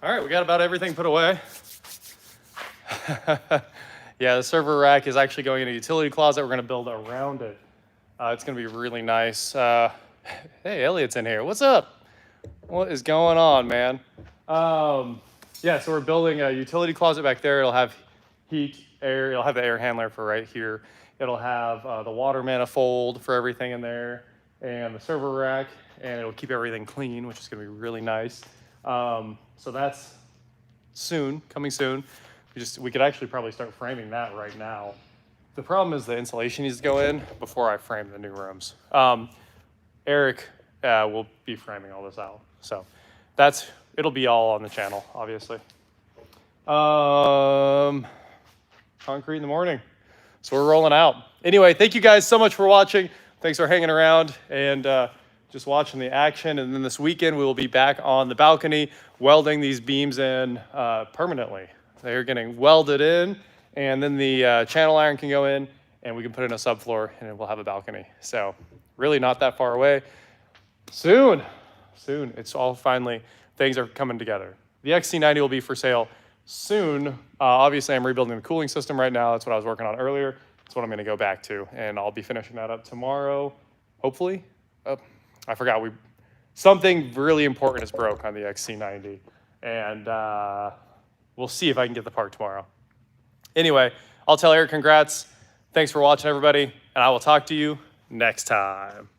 All right, we got about everything put away. Yeah, the server rack is actually going in a utility closet. We're going to build around it. It's going to be really nice. Hey, Elliot's in here. What's up? What is going on, man? Yeah, so we're building a utility closet back there. It'll have heat, air. It'll have the air handler for right here. It'll have the water manifold for everything in there and the server rack, and it'll keep everything clean, which is going to be really nice. So that's soon, coming soon. We could actually probably start framing that right now. The problem is the insulation needs to go in before I frame the new rooms. Eric will be framing all this out. So it'll be all on the channel, obviously. Concrete in the morning. So we're rolling out. Anyway, thank you guys so much for watching. Thanks for hanging around and just watching the action. And then this weekend, we will be back on the balcony, welding these beams in permanently. They're getting welded in, and then the channel iron can go in, and we can put in a subfloor, and we'll have a balcony. So really not that far away. Soon, it's all finally, things are coming together. The XC90 will be for sale soon. Obviously, I'm rebuilding the cooling system right now. That's what I was working on earlier. That's what I'm gonna go back to, and I'll be finishing that up tomorrow, hopefully. I forgot, something really important is broke on the XC90, and we'll see if I can get the part tomorrow. Anyway, I'll tell Eric congrats. Thanks for watching, everybody, and I will talk to you next time.